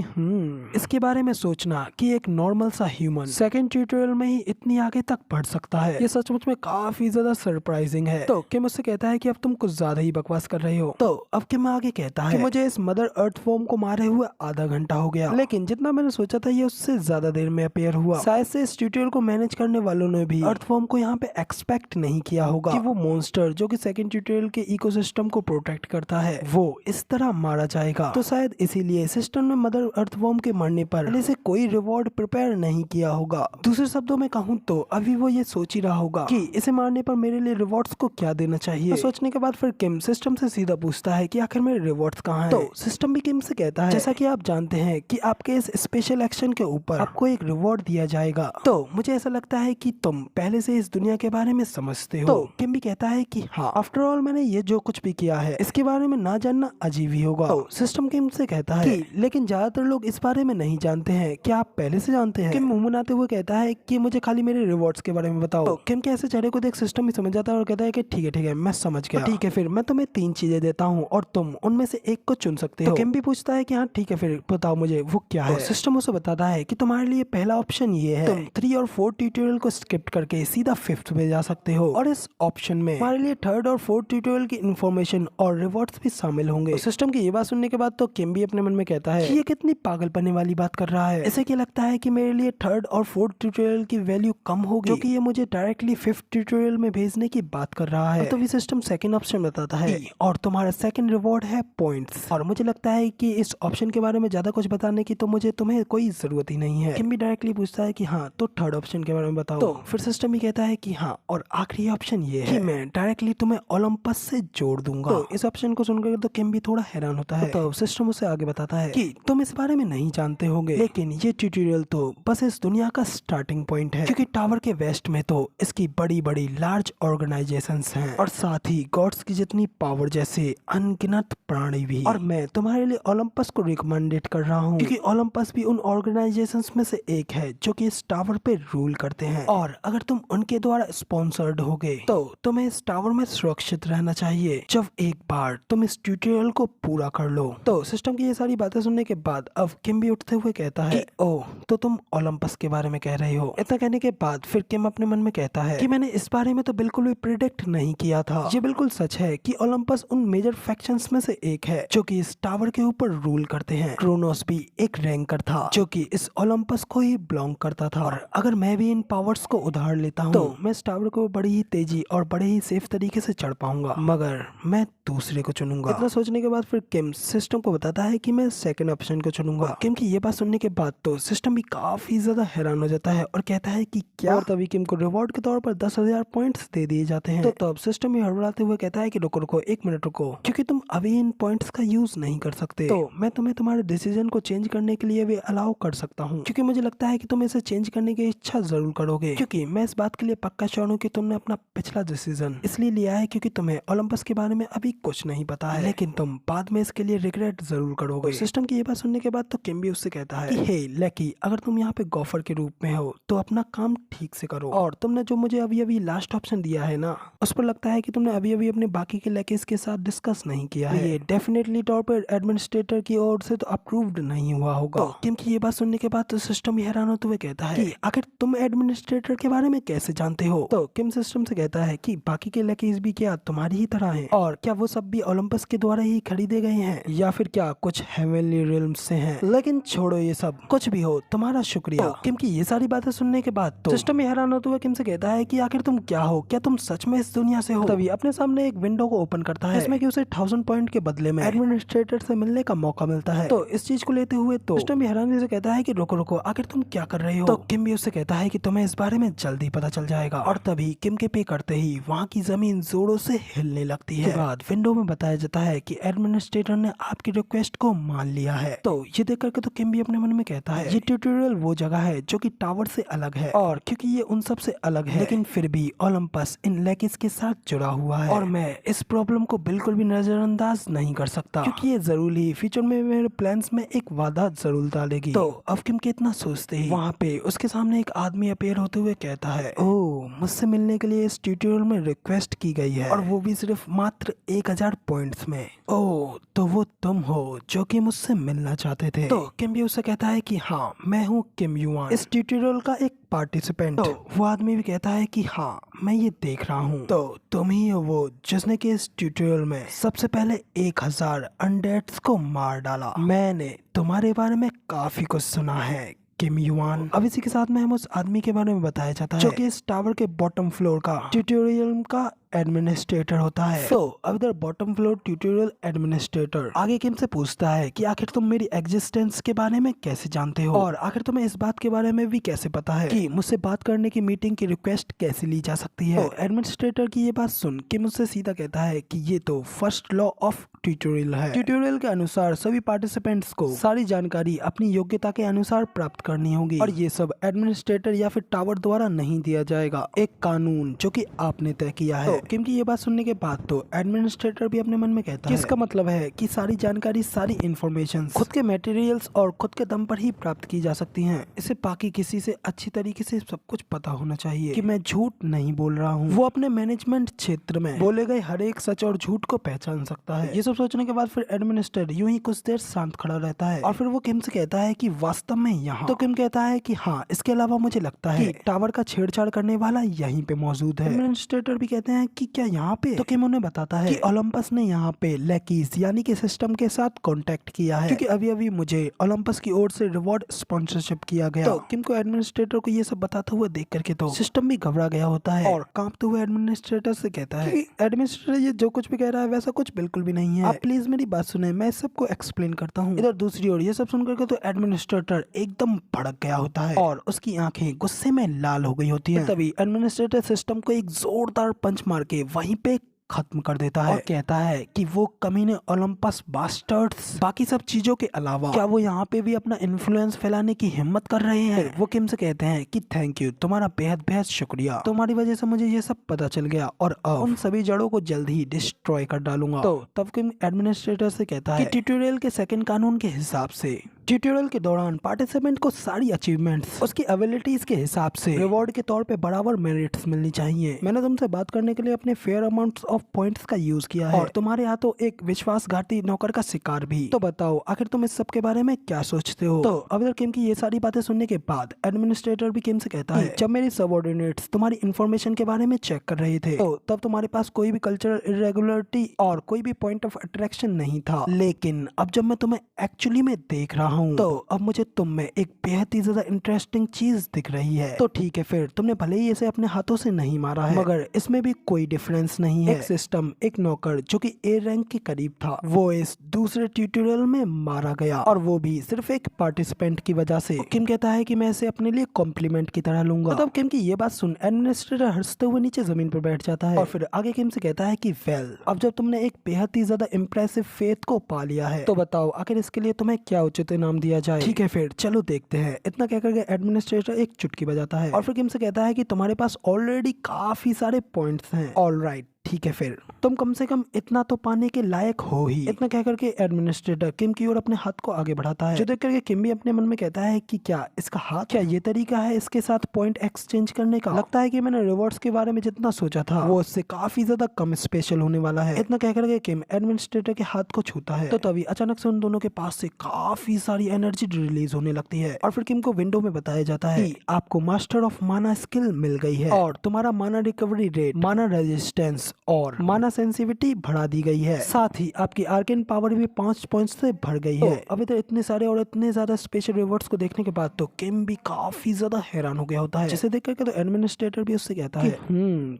Speaker 1: इसके बारे में सोचना कि एक नॉर्मल सा ह्यूमन सेकंड ट्यूटोरियल में ही इतनी आगे तक बढ़ सकता है, ये सचमुच में काफी ज्यादा सरप्राइजिंग है। तो किम उससे कहता है कि अब तुम कुछ ज्यादा ही बकवास कर रहे हो। तो अब किम आगे कहता है कि मुझे इस मदर अर्थवॉर्म को मारे हुए आधा घंटा हो गया, लेकिन जितना मैंने सोचा था ये उससे ज्यादा देर में अपीयर हुआ। शायद से इस ट्यूटोरियल को मैनेज करने वालों ने भी अर्थवॉर्म को यहाँ पे एक्सपेक्ट नहीं किया होगा कि वो मॉन्स्टर जो कि सेकंड ट्यूटोरियल के इकोसिस्टम को प्रोटेक्ट करता है वो इस तरह मारा जाएगा। तो शायद इसीलिए सिस्टम ने मदर अर्थवॉर्म के मरने पर पहले से कोई रिवॉर्ड प्रिपेयर नहीं किया होगा। दूसरे शब्दों में कहूँ तो अभी वो ये सोच ही रहा होगा कि इसे मारने पर मेरे लिए रिवॉर्ड्स को क्या देना चाहिए। तो सोचने के बाद फिर किम सिस्टम से सीधा पूछता है कि आखिर मेरे रिवॉर्ड्स कहाँ हैं। तो सिस्टम भी किम से कहता है जैसा कि आप जानते हैं कि आपके इस स्पेशल एक्शन के ऊपर आपको एक रिवॉर्ड दिया जाएगा, तो मुझे ऐसा लगता है कि तुम पहले से इस दुनिया के बारे में समझते हो। तो किम भी कहता है कि हाँ, आफ्टर ऑल मैंने ये जो कुछ भी किया है इसके बारे में ना जानना अजीब ही होगा। तो सिस्टम किम से कहता है कि लेकिन ज्यादातर लोग इस बारे में नहीं जानते हैं, क्या आप पहले से जानते हैं। किम मुंह बनाते हुए कहता है कि मुझे खाली मेरे रिवॉर्ड्स के बारे में बताओ। तो किम के ऐसे चेहरे को देख सिस्टम भी समझ जाता है और कहता है कि ठीक है मैं समझ गया, ठीक है फिर मैं तुम्हें 3 चीजें देता हूँ और तुम उनमें से एक को चुन सकते हो। तो किम भी पूछता है कि हाँ ठीक है फिर बताओ मुझे वो क्या है। सिस्टम उसे बताता है कि तुम्हारे लिए पहला ऑप्शन ये है, तुम 3 और 4 ट्यूटोरियल को स्किप करके सीधा 5th पे जा सकते हो और इस ऑप्शन में हमारे लिए 3rd और 4th ट्यूटोरियल की इन्फॉर्मेशन और रिवॉर्ड्स भी शामिल होंगे। तो सिस्टम की ये बात सुनने के बाद तो किम भी अपने मन में कहता है कि ये कितनी पागलपने वाली बात कर रहा है, इसे क्या लगता है कि मेरे लिए 3rd और 4th ट्यूटोरियल की वैल्यू कम होगी क्योंकि ये मुझे डायरेक्टली 5th ट्यूटोरियल में भेजने की बात कर रहा है। तो भी सिस्टम सेकंड ऑप्शन बताता है और तुम्हारा सेकंड रिवॉर्ड है पॉइंट्स, और मुझे लगता है कि इस ऑप्शन के बारे में ज्यादा कुछ बताने की तो मुझे तुम्हें कोई जरूरत ही नहीं है। किम भी डायरेक्टली पूछता है कि हाँ तो 3rd ऑप्शन के बारे में बताओ। तो फिर सिस्टम ही कहता है कि हाँ और आखिरी ऑप्शन ये है कि मैं डायरेक्टली तुम्हें ओलंपस से जोड़ दूंगा। तो इस ऑप्शन को सुनकर तो किम भी थोड़ा हैरान होता है। तो सिस्टम उसे आगे बताता है कि तुम इस बारे में नहीं जानते होंगे, लेकिन ये ट्यूटोरियल तो बस इस दुनिया का स्टार्टिंग पॉइंट है, क्योंकि टावर के वेस्ट में तो इसकी बड़ी बड़ी लार्ज ऑर्गेनाइजेशंस हैं और साथ ही गॉड्स की जितनी पावर जैसे अनगिनत प्राणी भी। और मैं तुम्हारे लिए ओलंपस को रिकमेंडेड कर रहा हूँ, क्योंकि ओलंपस भी उन ऑर्गेनाइजेशंस में से एक है जो कि इस टावर पे रूल करते हैं, और अगर तुम उनके द्वारा स्पॉन्सर्ड होगे तो तुम्हें इस टावर में सुरक्षित रहना चाहिए जब एक बार तुम इस ट्यूटोरियल को पूरा कर लो। तो सिस्टम की ये सारी बातें सुनने के बाद अब किम भी उठते हुए कहता है कि ओह तो तुम ओलंपस के बारे में कह रहे हो। इतना कहने के बाद फिर किम अपने मन में कहता है कि मैंने इस बारे में तो बिल्कुल भी प्रिडिक्ट नहीं किया था। ये बिल्कुल सच है कि ओलंपस उन मेजर फैक्शंस में से एक है जो कि इस टावर के ऊपर रूल करते हैं। क्रोनोस भी एक रैंकर था जो कि इस ओलंपस को ही बिलोंग करता था, और अगर मैं भी इन पावर्स को उधार लेता हूँ तो मैं इस टावर को बड़ी ही तेजी और बड़े ही सेफ तरीके से चढ़ पाऊंगा, मगर मैं दूसरे को चुनूंगा। इतना सोचने के बाद फिर किम सिस्टम को बताता है कि मैं सेकंड ऑप्शन को चुनूंगा। किम की ये बात सुनने के बाद तो सिस्टम भी काफी ज्यादा हैरान हो जाता है और कहता है कि क्या। और तभी किम को रिवॉर्ड के तौर पर 10,000 पॉइंट्स दे दिए जाते हैं। तो तब सिस्टम भी हड़बड़ाते हुए कहता है कि रुको रुको 1 मिनट रुको, क्योंकि तुम अभी इन पॉइंट्स का यूज नहीं कर सकते, तो मैं तुम्हें तुम्हारे डिसीजन को चेंज करने के लिए भी अलाउ कर सकता हूँ, क्योंकि मुझे लगता है कि तुम इसे चेंज करने की इच्छा जरूर करोगे, क्योंकि मैं इस बात के लिए पक्का श्योर हूँ कि तुमने अपना पिछला डिसीजन इसलिए लिया है क्योंकि तुम्हें ओलंपस के बारे में अभी कुछ नहीं पता है, लेकिन तुम बाद में इसके लिए रिग्रेट जरूर करोगे। सिस्टम की ये बात सुनने के बाद तो किम भी उससे कहता है कि हे लकी, अगर तुम यहाँ पे गोफर के रूप में हो तो अपना काम ठीक से करो, और तुमने जो मुझे अभी अभी लास्ट ऑप्शन दिया है ना, उस पर लगता है कि तुमने अभी अभी अपने बाकी के लकीज के साथ डिस्कस नहीं किया है। ये डेफिनेटली तौर पर एडमिनिस्ट्रेटर की ओर से तो अप्रूव्ड नहीं हुआ होगा। तो किम की ये बात सुनने के बाद तो सिस्टम भी हैरान होते हुए कहता है कि आखिर तुम एडमिनिस्ट्रेटर के बारे में कैसे जानते हो। तो किम सिस्टम से कहता है कि बाकी के लकीज भी क्या तुम्हारी ही तरह हैं, और क्या वो सब भी ओलंपस के द्वारा ही खरीदे गए हैं, या फिर क्या कुछ हेवनली रिल्म्स से हैं। लेकिन छोड़ो ये सब, कुछ भी हो तुम्हारा शुक्रिया। तो किम की ये सारी बातें सुनने के बाद तो सिस्टम भी हैरान होते हुए किम से कहता है कि आखिर तुम क्या हो, क्या तुम सच में इस दुनिया से हो। तभी अपने सामने एक विंडो को ओपन करता है जिसमें कि उसे 1000 पॉइंट के बदले में एडमिनिस्ट्रेटर से मिलने का मौका मिलता है। तो इस चीज को लेते हुए तो सिस्टम भी हैरानी से कहता है कि रुको रुको, आखिर तुम क्या कर रहे हो। तो किम भी उससे कहता है कि तुम्हें इस बारे में जल्दी पता चल जाएगा। और तभी किम के पे करते ही वहाँ की जमीन जोरों से हिलने लगती है। बाद विंडो में बताया जाता है कि एडमिनिस्ट्रेटर ने आपकी रिक्वेस्ट को मान लिया है। तो ये देख करके तो किम भी अपने मन में कहता है ये ट्यूटोरियल वो जगह है जो कि टावर से अलग है, और क्योंकि ये उन सब से अलग है, लेकिन फिर भी ओलंपस इन लेकिस के साथ जुड़ा हुआ है, और मैं इस प्रॉब्लम को बिल्कुल भी नजरअंदाज नहीं कर सकता, क्योंकि ये जरूरी फ्यूचर में मेरे प्लान्स में एक वादा जरूर डालेगी। तो अब किम के इतना सोचते ही वहाँ पे उसके सामने एक आदमी अपीयर होते हुए कहता है, ओह मुझसे मिलने के लिए इस ट्यूटोरियल में रिक्वेस्ट की गई है, और वो भी सिर्फ मात्र 1000 पॉइंट्स में। ओह तो वो तुम हो जो कि मुझसे मिलना चाहते थे। तो किम भी उससे कहता है कि हाँ मैं हूँ किम युआन, इस ट्यूटोरियल का एक पार्टिसिपेंट। तो वो आदमी भी कहता है कि हाँ मैं ये देख रहा हूँ, तो तुम ही हो वो जिसने कि इस ट्यूटोरियल में सबसे पहले 1000 अनडेड्स को मार डाला। मैंने तुम्हारे बारे में काफी कुछ सुना है किम युआन। अब इसी के साथ में हम उस आदमी के बारे में बताया जाता है जो कि इस टावर के बॉटम फ्लोर का ट्यूटोरियल का एडमिनिस्ट्रेटर होता है। तो अब इधर बॉटम फ्लोर ट्यूटोरियल एडमिनिस्ट्रेटर आगे किम से पूछता है कि आखिर तुम मेरी एग्जिस्टेंस के बारे में कैसे जानते हो, और आखिर तुम्हें इस बात के बारे में भी कैसे पता है कि मुझसे बात करने की मीटिंग की रिक्वेस्ट कैसे ली जा सकती है। तो एडमिनिस्ट्रेटर की ये बात सुन के मुझसे सीधा कहता है कि ये तो फर्स्ट लॉ ऑफ ट्यूटोरियल है। ट्यूटोरियल के अनुसार सभी पार्टिसिपेंट्स को सारी जानकारी अपनी योग्यता के अनुसार प्राप्त करनी होगी, और ये सब एडमिनिस्ट्रेटर या फिर टावर द्वारा नहीं दिया जाएगा, एक कानून जो कि आपने तय किया है। किम की ये बात सुनने के बाद तो एडमिनिस्ट्रेटर भी अपने मन में कहता है इसका मतलब है कि सारी जानकारी, सारी इंफॉर्मेशन खुद के मटेरियल्स और खुद के दम पर ही प्राप्त की जा सकती हैं। इसे बाकी किसी से अच्छी तरीके से सब कुछ पता होना चाहिए कि मैं झूठ नहीं बोल रहा हूँ। वो अपने मैनेजमेंट क्षेत्र में बोले गए हर एक सच और झूठ को पहचान सकता है। ये सब सोचने के बाद फिर एडमिनिस्ट्रेटर यूं ही कुछ देर शांत खड़ा रहता है, और फिर वो किम से कहता है कि वास्तव में यहाँ। तो किम कहता है कि हाँ इसके अलावा मुझे लगता है कि टावर का छेड़छाड़ करने वाला यहीं पे मौजूद है। एडमिनिस्ट्रेटर भी कहते हैं कि क्या यहाँ पे। तो किम उन्हें बताता है कि ओलंपस ने यहाँ पे लेकीज यानी कि सिस्टम के साथ कांटेक्ट किया है, क्योंकि अभी अभी मुझे ओलंपस की ओर से रिवॉर्ड स्पॉन्सरशिप किया गया। तो किम को एडमिनिस्ट्रेटर को ये सब बताते हुए देख करके तो सिस्टम भी घबरा गया होता है, और कांपते हुए एडमिनिस्ट्रेटर से कहता है कि एडमिनिस्ट्रेटर ये जो कुछ भी कह रहा है वैसा कुछ बिल्कुल भी नहीं है, आप प्लीज मेरी बात सुने, मैं सबको एक्सप्लेन करता हूँ। इधर दूसरी ओर ये सब सुन करके तो एडमिनिस्ट्रेटर एकदम भड़क गया होता है, और उसकी आंखें गुस्से में लाल हो गई होती हैं। तभी एडमिनिस्ट्रेटर सिस्टम को एक जोरदार पंच मार के वहीं पे खत्म कर देता है, और कहता है कि वो कमीने ओलंपस बास्टर्ड्स बाकी सब चीजों के अलावा क्या वो यहाँ पे भी अपना इन्फ्लुएंस फैलाने की हिम्मत कर रहे हैं। वो किम से कहते हैं कि थैंक यू, तुम्हारा बेहद बेहद शुक्रिया, तुम्हारी वजह से मुझे ये सब पता चल गया, और अब उन सभी जड़ों को जल्द ही डिस्ट्रॉय कर डालूंगा। तो तब किम एडमिनिस्ट्रेटर से कहता है कि ट्यूटोरियल के सेकंड कानून के हिसाब से ट्यूटोरियल के दौरान पार्टिसिपेंट को सारी अचीवमेंट्स उसकी एबिलिटीज के हिसाब से रिवॉर्ड के तौर पे बराबर मेरिट्स मिलनी चाहिए। मैंने तुमसे बात करने के लिए अपने फेयर अमाउंट्स ऑफ पॉइंट्स का यूज किया है, और तुम्हारे हाथों एक विश्वासघाती नौकर का शिकार भी। तो बताओ आखिर तुम इस सब के बारे में क्या सोचते हो। तो अब किम की ये सारी बातें सुनने के बाद एडमिनिस्ट्रेटर भी किम से कहता है जब मेरे सबऑर्डिनेट्स तुम्हारी इन्फॉर्मेशन के बारे में चेक कर रहे थे, तो तब तुम्हारे पास कोई भी कल्चरल इरेगुलरिटी और कोई भी पॉइंट ऑफ अट्रैक्शन नहीं था, लेकिन अब जब मैं तुम्हें एक्चुअली में देख रहा हूँ, तो अब मुझे तुम में एक बेहद ही ज्यादा इंटरेस्टिंग चीज दिख रही है। तो ठीक है फिर, तुमने भले ही इसे अपने हाथों से नहीं मारा है, मगर इसमें भी कोई डिफरेंस नहीं है। एक सिस्टम, एक नौकर जो कि ए रैंक के करीब था, वो इस दूसरे ट्यूटोरियल में मारा गया, और वो भी सिर्फ एक पार्टिसिपेंट की वजह से। किम कहता है कि मैं इसे अपने लिए कॉम्प्लीमेंट की तरह लूंगा। तब किम की ये बात सुन एडमिनिस्ट्रेटर हंसते हुए नीचे जमीन पर बैठ जाता है, और फिर आगे किम से कहता है कि वेल, अब जब तुमने एक बेहद ही ज्यादा इम्प्रेसिव फेथ को पा लिया है, तो बताओ आखिर इसके लिए तुम्हें क्या उचित इनाम दिया जाए। ठीक है फिर, चलो देखते हैं। इतना कहकर के एडमिनिस्ट्रेटर एक चुटकी बजाता है, और फिर किम से कहता है कि तुम्हारे पास ऑलरेडी काफी सारे पॉइंट्स हैं। ऑलराइट, ठीक है फिर, तुम कम से कम इतना तो पाने के लायक हो ही। इतना कह करके एडमिनिस्ट्रेटर किम की ओर अपने हाथ को आगे बढ़ाता है, जो देख करके किम भी अपने मन में कहता है कि क्या इसका हाथ, क्या ये तरीका है इसके साथ पॉइंट एक्सचेंज करने का। लगता है कि मैंने रिवॉर्ड्स के बारे में जितना सोचा था वो उससे काफी ज्यादा कम स्पेशल होने वाला है। इतना कह करके किम एडमिनिस्ट्रेटर के हाथ को छूता है, तो तभी अचानक से उन दोनों के पास से काफी सारी एनर्जी रिलीज होने लगती है, और फिर किम को विंडो में बताया जाता है कि आपको मास्टर ऑफ माना स्किल मिल गई है, और तुम्हारा माना रिकवरी रेट, माना रेजिस्टेंस और माना सेंसिटिविटी बढ़ा दी गई है। साथ ही आपकी आर्केन पावर भी 5 पॉइंट्स से बढ़ गई है। अभी तो इतने सारे और इतने ज्यादा स्पेशल रिवॉर्ड्स को देखने के बाद तो किम भी काफी ज्यादा हैरान हो गया होता है, जिसे देख करके तो एडमिनिस्ट्रेटर भी उससे कहता है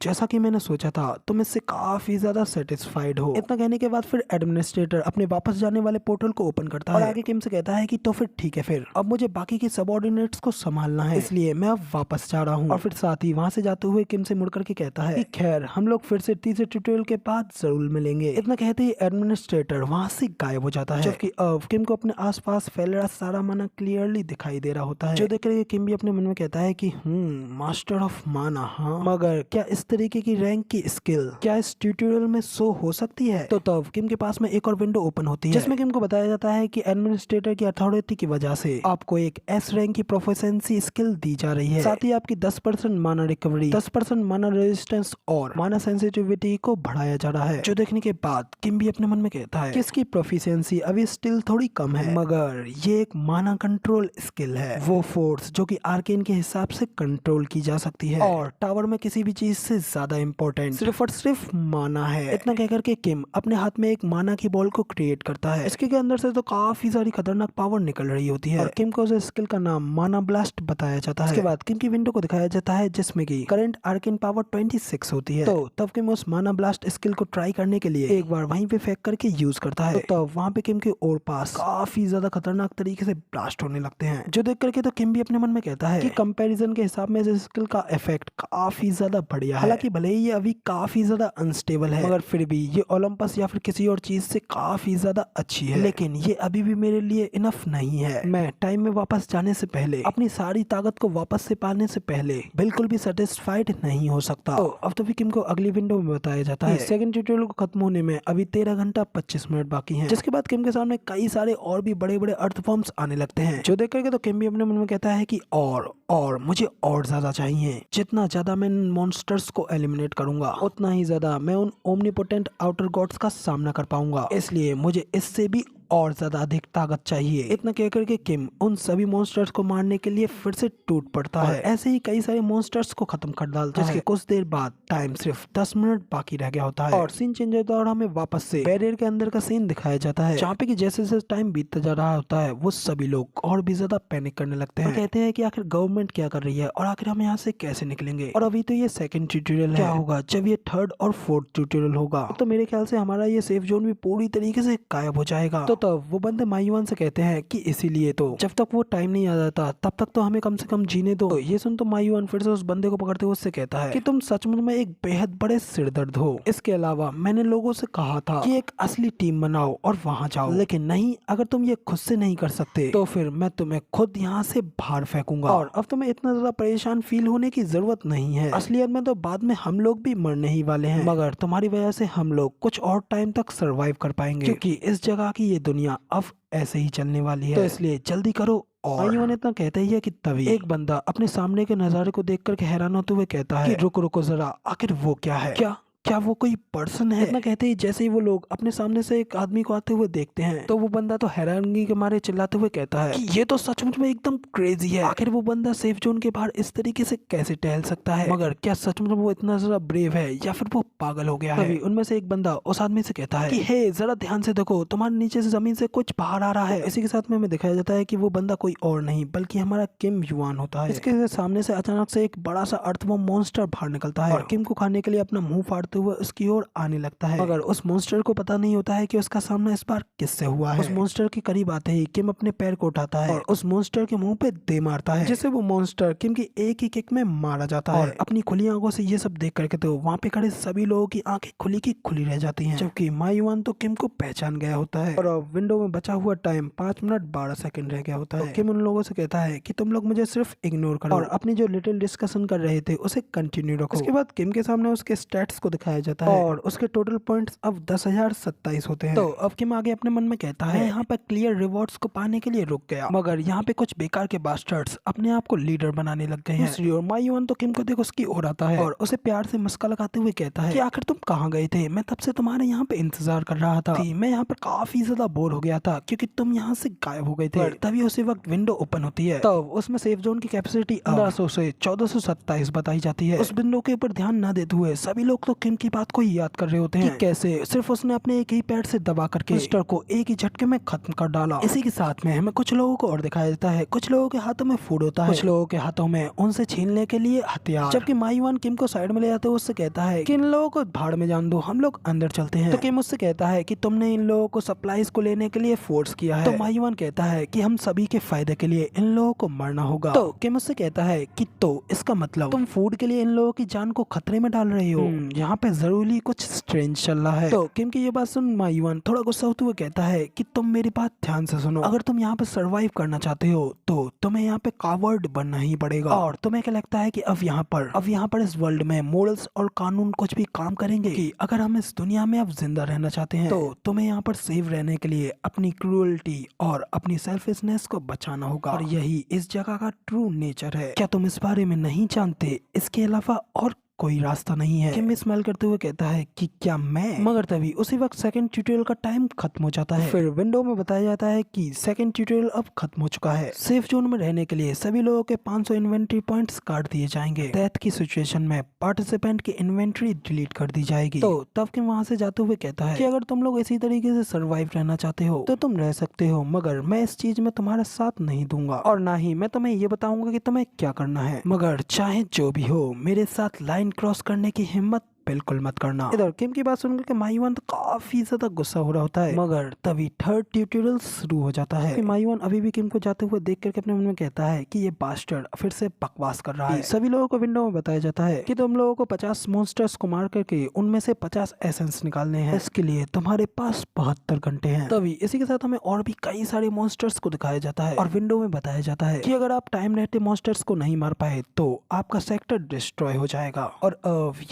Speaker 1: जैसा कि मैंने सोचा था तुम इससे काफी ज्यादा सेटिस्फाइड हो। इतना कहने के बाद फिर एडमिनिस्ट्रेटर अपने वापस जाने वाले पोर्टल को ओपन करता है, और आगे किम से कहता है कि तो फिर ठीक है फिर, अब मुझे बाकी के सबऑर्डिनेट्स को संभालना है, इसलिए मैं अब वापस जा रहा हूँ। और फिर साथ ही वहां से जाते हुए किम से मुड़ करके कहता है कि खैर हम लोग फिर से तीसरे ट्यूटोरियल के बाद जरूर मिलेंगे। इतना कहते ही एडमिनिस्ट्रेटर वहां से गायब हो जाता है, जबकि अब किम को अपने आसपास फैला सारा माना क्लियरली दिखाई दे रहा होता है, जो देख कर किम भी अपने मन में कहता है कि मास्टर ऑफ माना, हाँ, मगर क्या इस तरीके की रैंक की स्किल क्या इस ट्यूटोरियल में शो हो सकती है। तो तब किम के पास में एक और विंडो ओपन होती है, जिसमें किम को बताया जाता है कि एडमिनिस्ट्रेटर की अथॉरिटी की वजह से आपको एक एस रैंक की प्रोफिशिएंसी स्किल दी जा रही है, साथ ही आपकी 10% माना रिकवरी, 10% माना रेजिस्टेंस और माना सेंसिटिविटी को बढ़ाया जा रहा है। जो देखने के बाद किम भी अपने मन में कहता है कि इसकी प्रोफिशिएंसी अभी स्टिल थोड़ी कम है, मगर ये एक माना कंट्रोल स्किल है, वो फोर्स जो कि आर्केन के हिसाब से कंट्रोल की जा सकती है, और टावर में किसी भी चीज से ज्यादा इम्पोर्टेंट सिर्फ और सिर्फ माना है। इतना कहकर के किम अपने हाथ में एक माना की बॉल को क्रिएट करता है, इसके अंदर से तो काफी सारी खतरनाक पावर निकल रही होती है, और किम को उस स्किल का नाम माना ब्लास्ट बताया जाता है। इसके बाद किम की विंडो को दिखाया जाता है, जिसमें की करंट आर्केन पावर 26 होती है। तो तब किम उस माना ब्लास्ट स्किल को ट्राई करने के लिए एक बार वहीं पे फेंक करके यूज करता है, तो तब वहाँ पे किम के और पास काफी ज्यादा खतरनाक तरीके से ब्लास्ट होने लगते हैं, जो देख करके तो किम भी अपने मन में कहता है कि कंपैरिजन के हिसाब में इस स्किल का इफेक्ट काफी ज्यादा बढ़िया है। हालांकि भले ही ये अभी काफी ज्यादा अनस्टेबल है, मगर फिर भी ये ओलंपस या फिर किसी और चीज से काफी ज्यादा अच्छी है, लेकिन ये अभी भी मेरे लिए इनफ नहीं है। मैं टाइम में वापस जाने से पहले, अपनी सारी ताकत को वापस से पाने से पहले बिल्कुल भी सेटिस्फाइड नहीं हो सकता। तो अब तो भी किम को अगली विंडो में बताया जाता है सेकंड ट्यूटोरियल को खत्म होने में अभी 13 घंटा 25 मिनट बाकी हैं, जिसके बाद किम के सामने कई सारे और भी बड़े बड़े अर्थ फॉर्म्स आने लगते हैं, जो देख करके तो किम भी अपने मन में कहता है कि और मुझे और ज्यादा चाहिए। जितना ज्यादा मैं इन मॉन्स्टर्स को एलिमिनेट करूंगा, उतना ही ज्यादा मैं उन ओमनीपोटेंट आउटर गॉड्स का सामना कर पाऊंगा, इसलिए मुझे इससे भी और ज्यादा अधिक ताकत चाहिए। इतना कहकर के किम उन सभी मॉन्स्टर्स को मारने के लिए फिर से टूट पड़ता है, ऐसे ही कई सारे मॉन्स्टर्स को खत्म कर डालता है, जिसके कुछ देर बाद टाइम सिर्फ 10 मिनट बाकी रह गया होता है, और सीन चेंज होता है और हमें वापस से बैरियर के अंदर का सीन दिखाया जाता है, जहाँ पे कि जैसे जैसे टाइम बीतता जा रहा होता है वो सभी लोग और भी ज्यादा पैनिक करने लगते हैं, कहते हैं कि आखिर गवर्नमेंट क्या कर रही है और आखिर हम यहाँ से कैसे निकलेंगे। और अभी तो ये सेकंड ट्यूटोरियल है, क्या होगा जब ये थर्ड और फोर्थ ट्यूटोरियल होगा, तो मेरे ख्याल से हमारा ये सेफ जोन भी पूरी तरीके से गायब हो जाएगा। तो तब वो बंदे मायुआन से कहते हैं कि इसीलिए तो जब तक वो टाइम नहीं आ जाता तब तक तो हमें कम से कम जीने दो। तो ये सुन तो मायुआन फिर से उस बंदे को पकड़ते हुए उससे कहता है कि तुम सचमुच में एक बेहद बड़े सिरदर्द हो। इसके अलावा मैंने लोगों से कहा था कि एक असली टीम बनाओ और वहां जाओ, लेकिन नहीं, अगर तुम ये खुद से नहीं कर सकते तो फिर मैं तुम्हें खुद यहाँ से बाहर फेंकूंगा, और अब तुम्हें इतना ज्यादा परेशान फील होने की जरूरत नहीं है। असलियत में तो बाद में हम लोग भी मरने ही वाले हैं, मगर तुम्हारी वजह से हम लोग कुछ और टाइम तक सरवाइव कर पाएंगे, क्योंकि इस जगह की ये दुनिया अब ऐसे ही चलने वाली है, तो इसलिए जल्दी करो। और मायुआन इतना कहते ही है कि तभी एक बंदा अपने सामने के नजारे को देख कर हैरान होते हुए कहता है कि रुको रुको जरा, आखिर वो क्या है? क्या क्या वो कोई पर्सन है। इतना कहते ही जैसे ही वो लोग अपने सामने से एक आदमी को आते हुए देखते हैं तो वो बंदा तो हैरानगी के मारे चिल्लाते हुए कहता है कि ये तो सचमुच में एकदम क्रेजी है। आखिर वो बंदा सेफ जोन के बाहर इस तरीके से कैसे टहल सकता है, मगर क्या सचमुच में वो इतना ज्यादा ब्रेव है या फिर वो पागल हो गया है। तभी उनमें से एक बंदा उस आदमी से कहता है कि हे जरा ध्यान से देखो, तुम्हारे नीचे से जमीन से कुछ बाहर आ रहा है। इसी के साथ में हमें दिखाया जाता है कि वो बंदा कोई और नहीं बल्कि हमारा किम युआन होता है। इसके सामने से अचानक से एक बड़ा सा अर्थवॉर्म मॉन्स्टर बाहर निकलता है और किम को खाने के लिए अपना मुंह फाड़ते हुए उसकी ओर आने लगता है, मगर उस मॉन्स्टर को पता नहीं होता है कि उसका सामना इस बार किससे हुआ है। उस मॉन्स्टर के करीब आते ही किम अपने पैर को उठाता है और उस मॉन्स्टर के मुंह पे दे मारता है, जिससे वो मॉन्स्टर किम की एक ही किक में मारा जाता है। और अपनी खुली आंखों से ये सब देख करके तो वहाँ पे खड़े सभी लोगों की आंखें खुली की खुली रह जाती हैं, जबकि मा युआन तो किम को पहचान गया होता है और विंडो में बचा हुआ टाइम 5 मिनट 12 सेकंड रह गया होता है। किम उन लोगों से कहता है कि तुम लोग मुझे सिर्फ इग्नोर करो और अपनी जो लिटिल डिस्कशन कर रहे थे उसे कंटिन्यू रखो। इसके बाद किम के सामने उसके स्टैट्स को दिखाया जाता है और उसके टोटल पॉइंट्स अब 10,027 होते हैं। तो अब किम आगे अपने मन में कहता है यहाँ पे क्लियर रिवॉर्ड्स को पाने के लिए रुक गया, मगर यहाँ पे कुछ बेकार के बास्टर्ड्स अपने आप को लीडर बनाने लग गए हैं। दूसरी ओर मा युआन तो किम को देख उसकी ओर आता है और उसे प्यार से मस्का लगाते हुए कहता है कि आखिर तुम कहाँ गए थे, मैं तब से तुम्हारे यहाँ पे इंतजार कर रहा था। मैं यहाँ पे काफी ज्यादा बोर हो गया था क्योंकि तुम यहाँ से गायब हो गए थे। तभी उसी वक्त विंडो ओपन होती है, तब उसमें सेफ जोन की कैपेसिटी 1500 से 1427 बताई जाती है। उस विंडो के ऊपर ध्यान न देते हुए सभी लोग तो किम की बात को ही याद कर रहे होते हैं कि कैसे सिर्फ उसने अपने एक ही पैर से दबा करके मिस्टर को एक ही झटके में खत्म कर डाला। इसी के साथ में हमें कुछ लोगों को और दिखाया जाता है, कुछ लोगों के हाथों में फूड होता है, कुछ लोगों के हाथों में उनसे छीनने के लिए हथियार। जबकि मा युआन किम को साइड में ले जाते हुए उससे कहता है कि इन लोगों को भाड़ में जान दो, हम लोग अंदर चलते हैं। तो किम उससे कहता है कि तुमने इन लोगों को सप्लाईज को लेने के लिए फोर्स किया है। तो मा युआन कहता है कि हम सभी के फायदे के लिए इन लोगों को मरना होगा। तो किम उससे कहता है कि तो इसका मतलब तुम फूड के लिए इन लोगों की जान को खतरे में डाल रहे हो। यहाँ पे जरूरी कुछ स्ट्रेंज चल रहा है। तो किम की ये बात सुन मा युआन थोड़ा गुस्सा होते हुए कहता है कि तुम मेरी बात ध्यान से सुनो, अगर तुम यहाँ पे सरवाइव करना चाहते हो तो तुम्हें यहाँ पे कावर्ड बनना ही पड़ेगा। और तुम्हें क्या लगता है कि अब यहाँ पर इस वर्ल्ड में मोरल्स और कानून कुछ भी काम करेंगे कि अगर हम इस दुनिया में अब जिंदा रहना चाहते हैं तो तुम्हें यहाँ पर सेव रहने के लिए अपनी क्रूअल्टी और अपनी सेल्फिशनेस को बचाना होगा और यही इस जगह का ट्रू नेचर है। क्या तुम इस बारे में नहीं जानते? इसके अलावा और कोई रास्ता नहीं है। किम स्माइल करते हुए कहता है कि क्या मैं, मगर तभी उसी वक्त सेकंड ट्यूटोरियल का टाइम खत्म हो जाता है। फिर विंडो में बताया जाता है कि सेकंड ट्यूटोरियल अब खत्म हो चुका है। सेफ जोन में रहने के लिए सभी लोगों के 500 इन्वेंट्री पॉइंट्स काट दिए जाएंगे। डेथ की सिचुएशन में पार्टिसिपेंट की इन्वेंट्री डिलीट कर दी जाएगी। तो तब किम वहाँ से जाते हुए कहता है कि अगर तुम लोग इसी तरीके से सर्वाइव रहना चाहते हो तो तुम रह सकते हो, मगर मैं इस चीज में तुम्हारा साथ नहीं दूंगा और ना ही मैं तुम्हें ये बताऊंगा कि तुम्हें क्या करना है, मगर चाहे जो भी हो मेरे साथ लाइन क्रॉस करने की हिम्मत बिल्कुल मत करना। इधर किम की बात सुनकर के मा युआन तो काफी ज्यादा गुस्सा हो रहा होता है, मगर तभी थर्ड ट्यूटोरियल शुरू हो जाता है। मा युआन अभी भी किम को जाते हुए देख करके अपने मन में कहता है कि ये बास्टर्ड फिर से बकवास कर रहा है। सभी लोगों को विंडो में बताया जाता है कि तुम लोगों को 50 मॉन्स्टर्स को मार करके उनमें से 50 एसेंस निकालने हैं। इसके लिए तुम्हारे पास 72 घंटे हैं। तभी इसी के साथ हमें और भी कई सारे मॉन्स्टर्स को दिखाया जाता है और विंडो में बताया जाता है कि अगर आप टाइम रहते मॉन्स्टर्स को नहीं मार पाए तो आपका सेक्टर डिस्ट्रॉय हो जाएगा और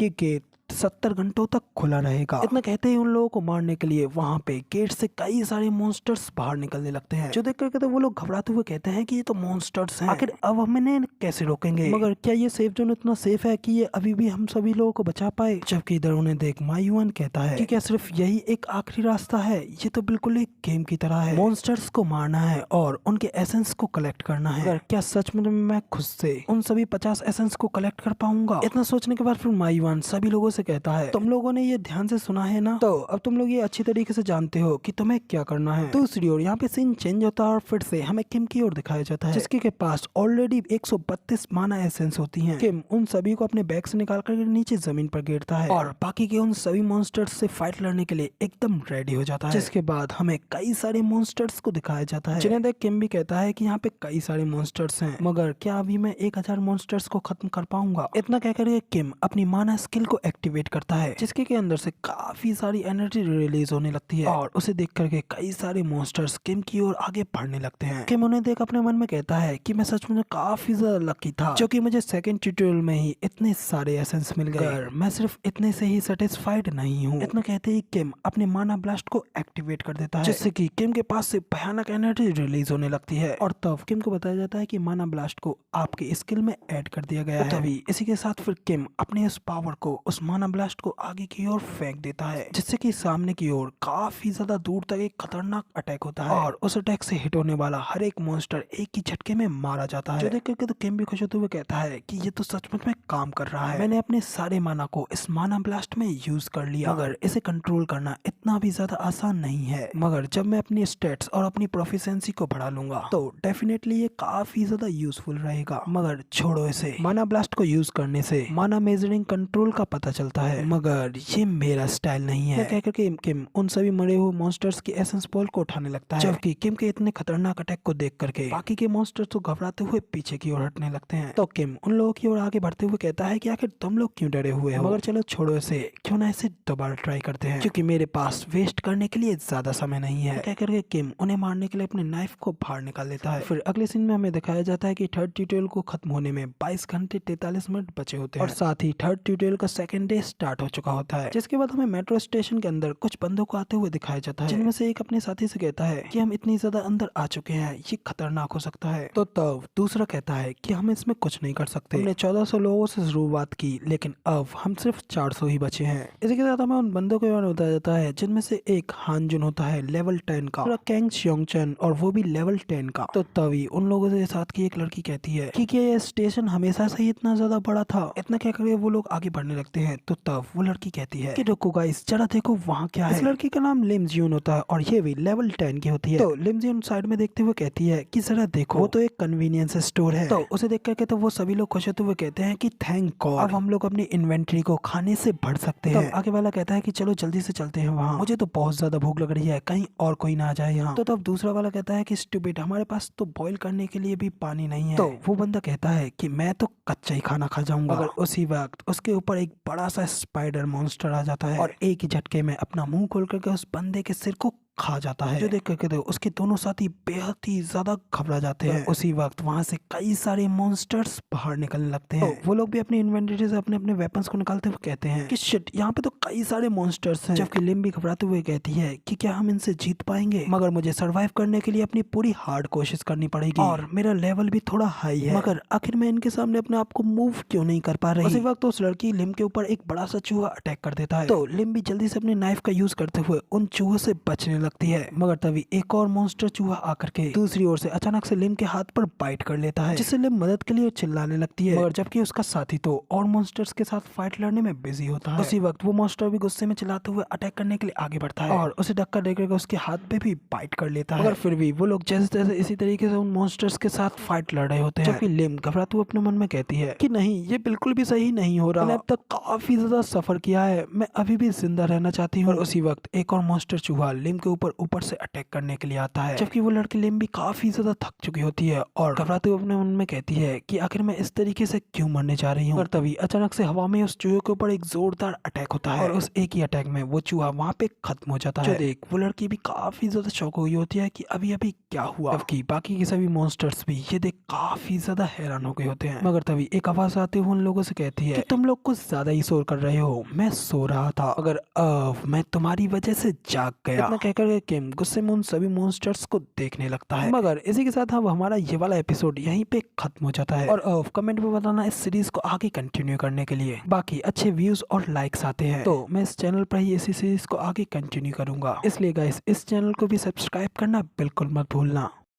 Speaker 1: ये गेट 70 घंटों तक खुला रहेगा। इतना कहते ही उन लोगों को मारने के लिए वहाँ पे गेट से कई सारे मॉन्स्टर्स बाहर निकलने लगते हैं, जो देख करके तो वो लोग घबराते हुए कहते हैं कि ये तो मॉन्स्टर्स हैं, आखिर अब हम इन्हें कैसे रोकेंगे? मगर क्या ये सेफ जोन इतना सेफ है कि ये अभी भी हम सभी लोगों को बचा पाए? जबकि इधर उन्हें देख मा युआन कहता है कि क्या सिर्फ यही एक आखिरी रास्ता है? ये तो बिल्कुल एक गेम की तरह है, मॉन्स्टर्स को मारना है और उनके एसेंस को कलेक्ट करना है। अगर क्या सच में मैं खुद से उन सभी 50 एसेंस को कलेक्ट कर पाऊंगा? इतना सोचने के बाद फिर मा युआन सभी लोगों से कहता है तुम लोगों ने ये ध्यान से सुना है ना, तो अब तुम लोग ये अच्छी तरीके से जानते हो कि तुम्हें क्या करना है। दूसरी ओर यहाँ पे सीन चेंज होता है और फिर से हमें किम की ओर दिखाया जाता है, जिसके के पास ऑलरेडी 132 माना एसेंस होती हैं। किम उन सभी को अपने बैग से निकाल कर नीचे जमीन पर गिरता है और बाकी के उन सभी मॉन्स्टर्स से फाइट लड़ने के लिए एकदम रेडी हो जाता है। जिसके बाद हमें कई सारे मॉन्स्टर्स को दिखाया जाता है, जिन्हें देख किम भी कहता है कि यहाँ पे कई सारे मॉन्स्टर्स हैं, मगर क्या अभी मैं 1000 मॉन्स्टर्स को खत्म कर पाऊंगा? इतना कहकर किम अपनी माना स्किल को एक्टिवेट करता है, जिसके के अंदर से काफी सारी एनर्जी रिलीज होने लगती है और उसे देख करके कई सारे मॉन्स्टर्स किम की ओर आगे बढ़ने लगते हैं। किम उन्हें देख अपने मन में कहता है कि मैं सच में काफी ज्यादा लकी था जो कि मुझे सेकंड ट्यूटोरियल में ही इतने सारे एसेंस मिल गए, मैं सिर्फ इतने से ही सेटिस्फाइड नहीं हूँ। इतना कहते ही किम अपने माना ब्लास्ट को एक्टिवेट कर देता है, जिससे कि किम के पास से भयानक एनर्जी रिलीज होने लगती है और तब किम को बताया जाता है कि माना ब्लास्ट को आपके स्किल में ऐड कर दिया गया है। तभी इसी के साथ फिर किम अपने उस पावर को उस माना माना ब्लास्ट को आगे की ओर फेंक देता है, जिससे कि सामने की ओर काफी ज्यादा दूर तक एक खतरनाक अटैक होता है और उस अटैक से हिट होने वाला हर एक मॉन्स्टर एक ही झटके में मारा जाता है। जो देख करके तो किम भी खुश होते हुए कहता है कि ये तो सचमुच में काम कर रहा है, मैंने अपने सारे माना को इस माना ब्लास्ट में यूज कर लिया। मगर इसे कंट्रोल करना इतना भी ज्यादा आसान नहीं है, मगर जब मैं अपनी स्टेट्स और अपनी प्रोफिशिएंसी को बढ़ा लूंगा तो डेफिनेटली ये काफी ज्यादा यूजफुल रहेगा। मगर छोड़ो इसे, माना ब्लास्ट को यूज करने से माना मेजरिंग कंट्रोल का पता चलता है, मगर ये मेरा स्टाइल नहीं है। कह करके किम उन सभी मरे हुए मॉन्स्टर्स की एसेंस बॉल को उठाने लगता है, जबकि किम के इतने खतरनाक अटैक को देख करके बाकी के मॉन्स्टर्स तो घबराते हुए पीछे की ओर हटने लगते हैं। तो किम उन लोगों की ओर आगे बढ़ते हुए कहता है कि आखिर तुम लोग क्यों डरे हुए हो, मगर चलो छोड़ो इसे, क्यों ना इसे दोबारा ट्राई करते हैं, क्योंकि मेरे पास वेस्ट करने के लिए ज्यादा समय नहीं है। कह करके किम उन्हें मारने के लिए अपने नाइफ को बाहर निकाल लेता है। फिर अगले सीन में हमें दिखाया जाता है कि थर्ड ट्यूटोरियल को खत्म होने में 22 घंटे 43 मिनट बचे होते हैं और साथ ही थर्ड ट्यूटोरियल का सेकंड डे स्टार्ट हो चुका होता है। जिसके बाद हमें मेट्रो स्टेशन के अंदर कुछ बंदों को आते हुए दिखाया जाता है, जिनमें से एक अपने साथी से कहता है कि हम इतनी ज्यादा अंदर आ चुके हैं, ये खतरनाक हो सकता है। तो तब दूसरा कहता है कि हम इसमें कुछ नहीं कर सकते, हमने 1400 लोगों से शुरुआत की लेकिन अब हम सिर्फ 400 ही बचे हैं। इसी के साथ हमें उन बंदों के बारे में बताया जाता है, जिनमें से एक हानजुन होता है लेवल 10 का, कैंग श्योंगचन और वो भी लेवल 10 का। तो तभी उन लोगों के साथ की एक लड़की कहती है कि क्या ये स्टेशन हमेशा से ही इतना ज्यादा बड़ा था। इतना क्या करे वो लोग आगे बढ़ने लगते हैं। तो तब वो लड़की कहती है कि रुको गाइस, जरा देखो वहाँ क्या है। इस लड़की का नाम लिम जियून होता है और ये भी लेवल 10 की होती है। तो लिम जियून साइड में देखते हुए कहती है कि जरा देखो, वो तो एक कन्वीनियंस स्टोर है। तो उसे देख करके तो वो सभी लोग खुश होते हुए कहते हैं कि थैंक गॉड, अब हम लोग अपनी इन्वेंट्री को खाने से भर सकते हैं। आगे वाला कहता है कि चलो जल्दी से चलते हैं वहाँ, मुझे तो बहुत ज्यादा भूख लग रही है, कहीं और कोई ना आ जाए यहाँ। तो तब दूसरा वाला कहता है कि स्टूपिड, हमारे पास तो बॉईल करने के लिए भी पानी नहीं है। तो वो बंदा कहता है कि मैं तो कच्चा ही खाना खा जाऊंगा। मगर उसी वक्त उसके ऊपर एक बड़ा सा स्पाइडर मॉन्स्टर आ जाता है और एक ही झटके में अपना मुंह खोल करके उस बंदे के सिर को खा जाता है। जो देख करके तो उसके दोनों साथी बेहद ही ज्यादा घबरा जाते हैं। उसी वक्त वहां से कई सारे मॉन्स्टर्स बाहर निकलने लगते हैं। तो वो लोग भी अपनी इन्वेंटरी से अपने अपने वेपन्स को निकालते हुए कहते हैं कि शिट, यहाँ पे तो कई सारे मॉन्स्टर्स हैं। जबकि लिम भी घबराते हुए कहती है कि क्या हम इनसे जीत पाएंगे, मगर मुझे सर्वाइव करने के लिए अपनी पूरी हार्ड कोशिश करनी पड़ेगी और मेरा लेवल भी थोड़ा हाई है। मगर आखिर मैं इनके सामने अपने आप को मूव क्यों नहीं कर पा रही। उसी वक्त उस लड़की लिम के ऊपर एक बड़ा सा चूहा अटैक कर देता है। तो लिम भी जल्दी से अपने नाइफ का यूज करते हुए उन चूहों से बचने लगती है। मगर तभी एक और मॉन्स्टर चूहा आकर के दूसरी ओर से अचानक से लिम के हाथ पर बाइट कर लेता है, जिससे लिम मदद के लिए चिल्लाने लगती है। मगर जबकि उसका साथी तो और मॉन्स्टर्स के साथ फाइट लड़ने में बिजी होता है। उसी वक्त वो मॉन्स्टर भी गुस्से में चिल्लाते हुए अटैक करने के लिए आगे बढ़ता है और उसे धक्का देकर उसके हाथ पे भी बाइट कर लेता है। मगर फिर भी वो लोग जैसे तैसे इसी तरीके से उन मॉन्स्टर्स के साथ फाइट लड़ रहे होते हैं। जबकि लिम घबराते हुए अपने मन में कहती है कि नहीं, ये बिल्कुल भी सही नहीं हो रहा, मैंने अब तक काफी ज्यादा सफर किया है, मैं अभी भी जिंदा रहना चाहती हूँ। और उसी वक्त एक और मॉन्स्टर चूहा लिम के ऊपर से अटैक करने के लिए आता है। जबकि वो लड़की लिम भी काफी ज्यादा थक चुकी होती है और घबराते हुए अपने मन में कहती है कि आखिर मैं इस तरीके से क्यों मरने जा रही हूँ। और तभी अचानक से हवा में उस चूहे के ऊपर एक जोरदार अटैक होता है और उस एक ही अटैक में वो चूहा वहाँ पे खत्म हो जाता है। देख वो लड़की भी काफी ज्यादा शौक हुई होती है कि अभी अभी क्या हुआ, जबकि बाकी के सभी मॉन्स्टर्स भी ये देख काफी ज्यादा हैरान हो गए होते हैं। मगर तभी एक आवाज आते हुए उन लोगों से कहती है कि तुम लोग कुछ ज्यादा ही शोर कर रहे हो, मैं सो रहा था, अगर अब मैं तुम्हारी वजह से जाग गया। इतना कहकर किम गुस्से में उन सभी मॉन्स्टर्स को देखने लगता है। मगर इसी के साथ अब हमारा ये वाला एपिसोड यहीं पे खत्म हो जाता है और कमेंट में बताना इस सीरीज को आगे कंटिन्यू करने के लिए। बाकी अच्छे व्यूज और लाइक्स आते हैं तो मैं इस चैनल पर ही इसी सीरीज को आगे कंटिन्यू करूंगा, इसलिए गाइस इस चैनल को भी सब्सक्राइब करना बिल्कुल मत भूलना।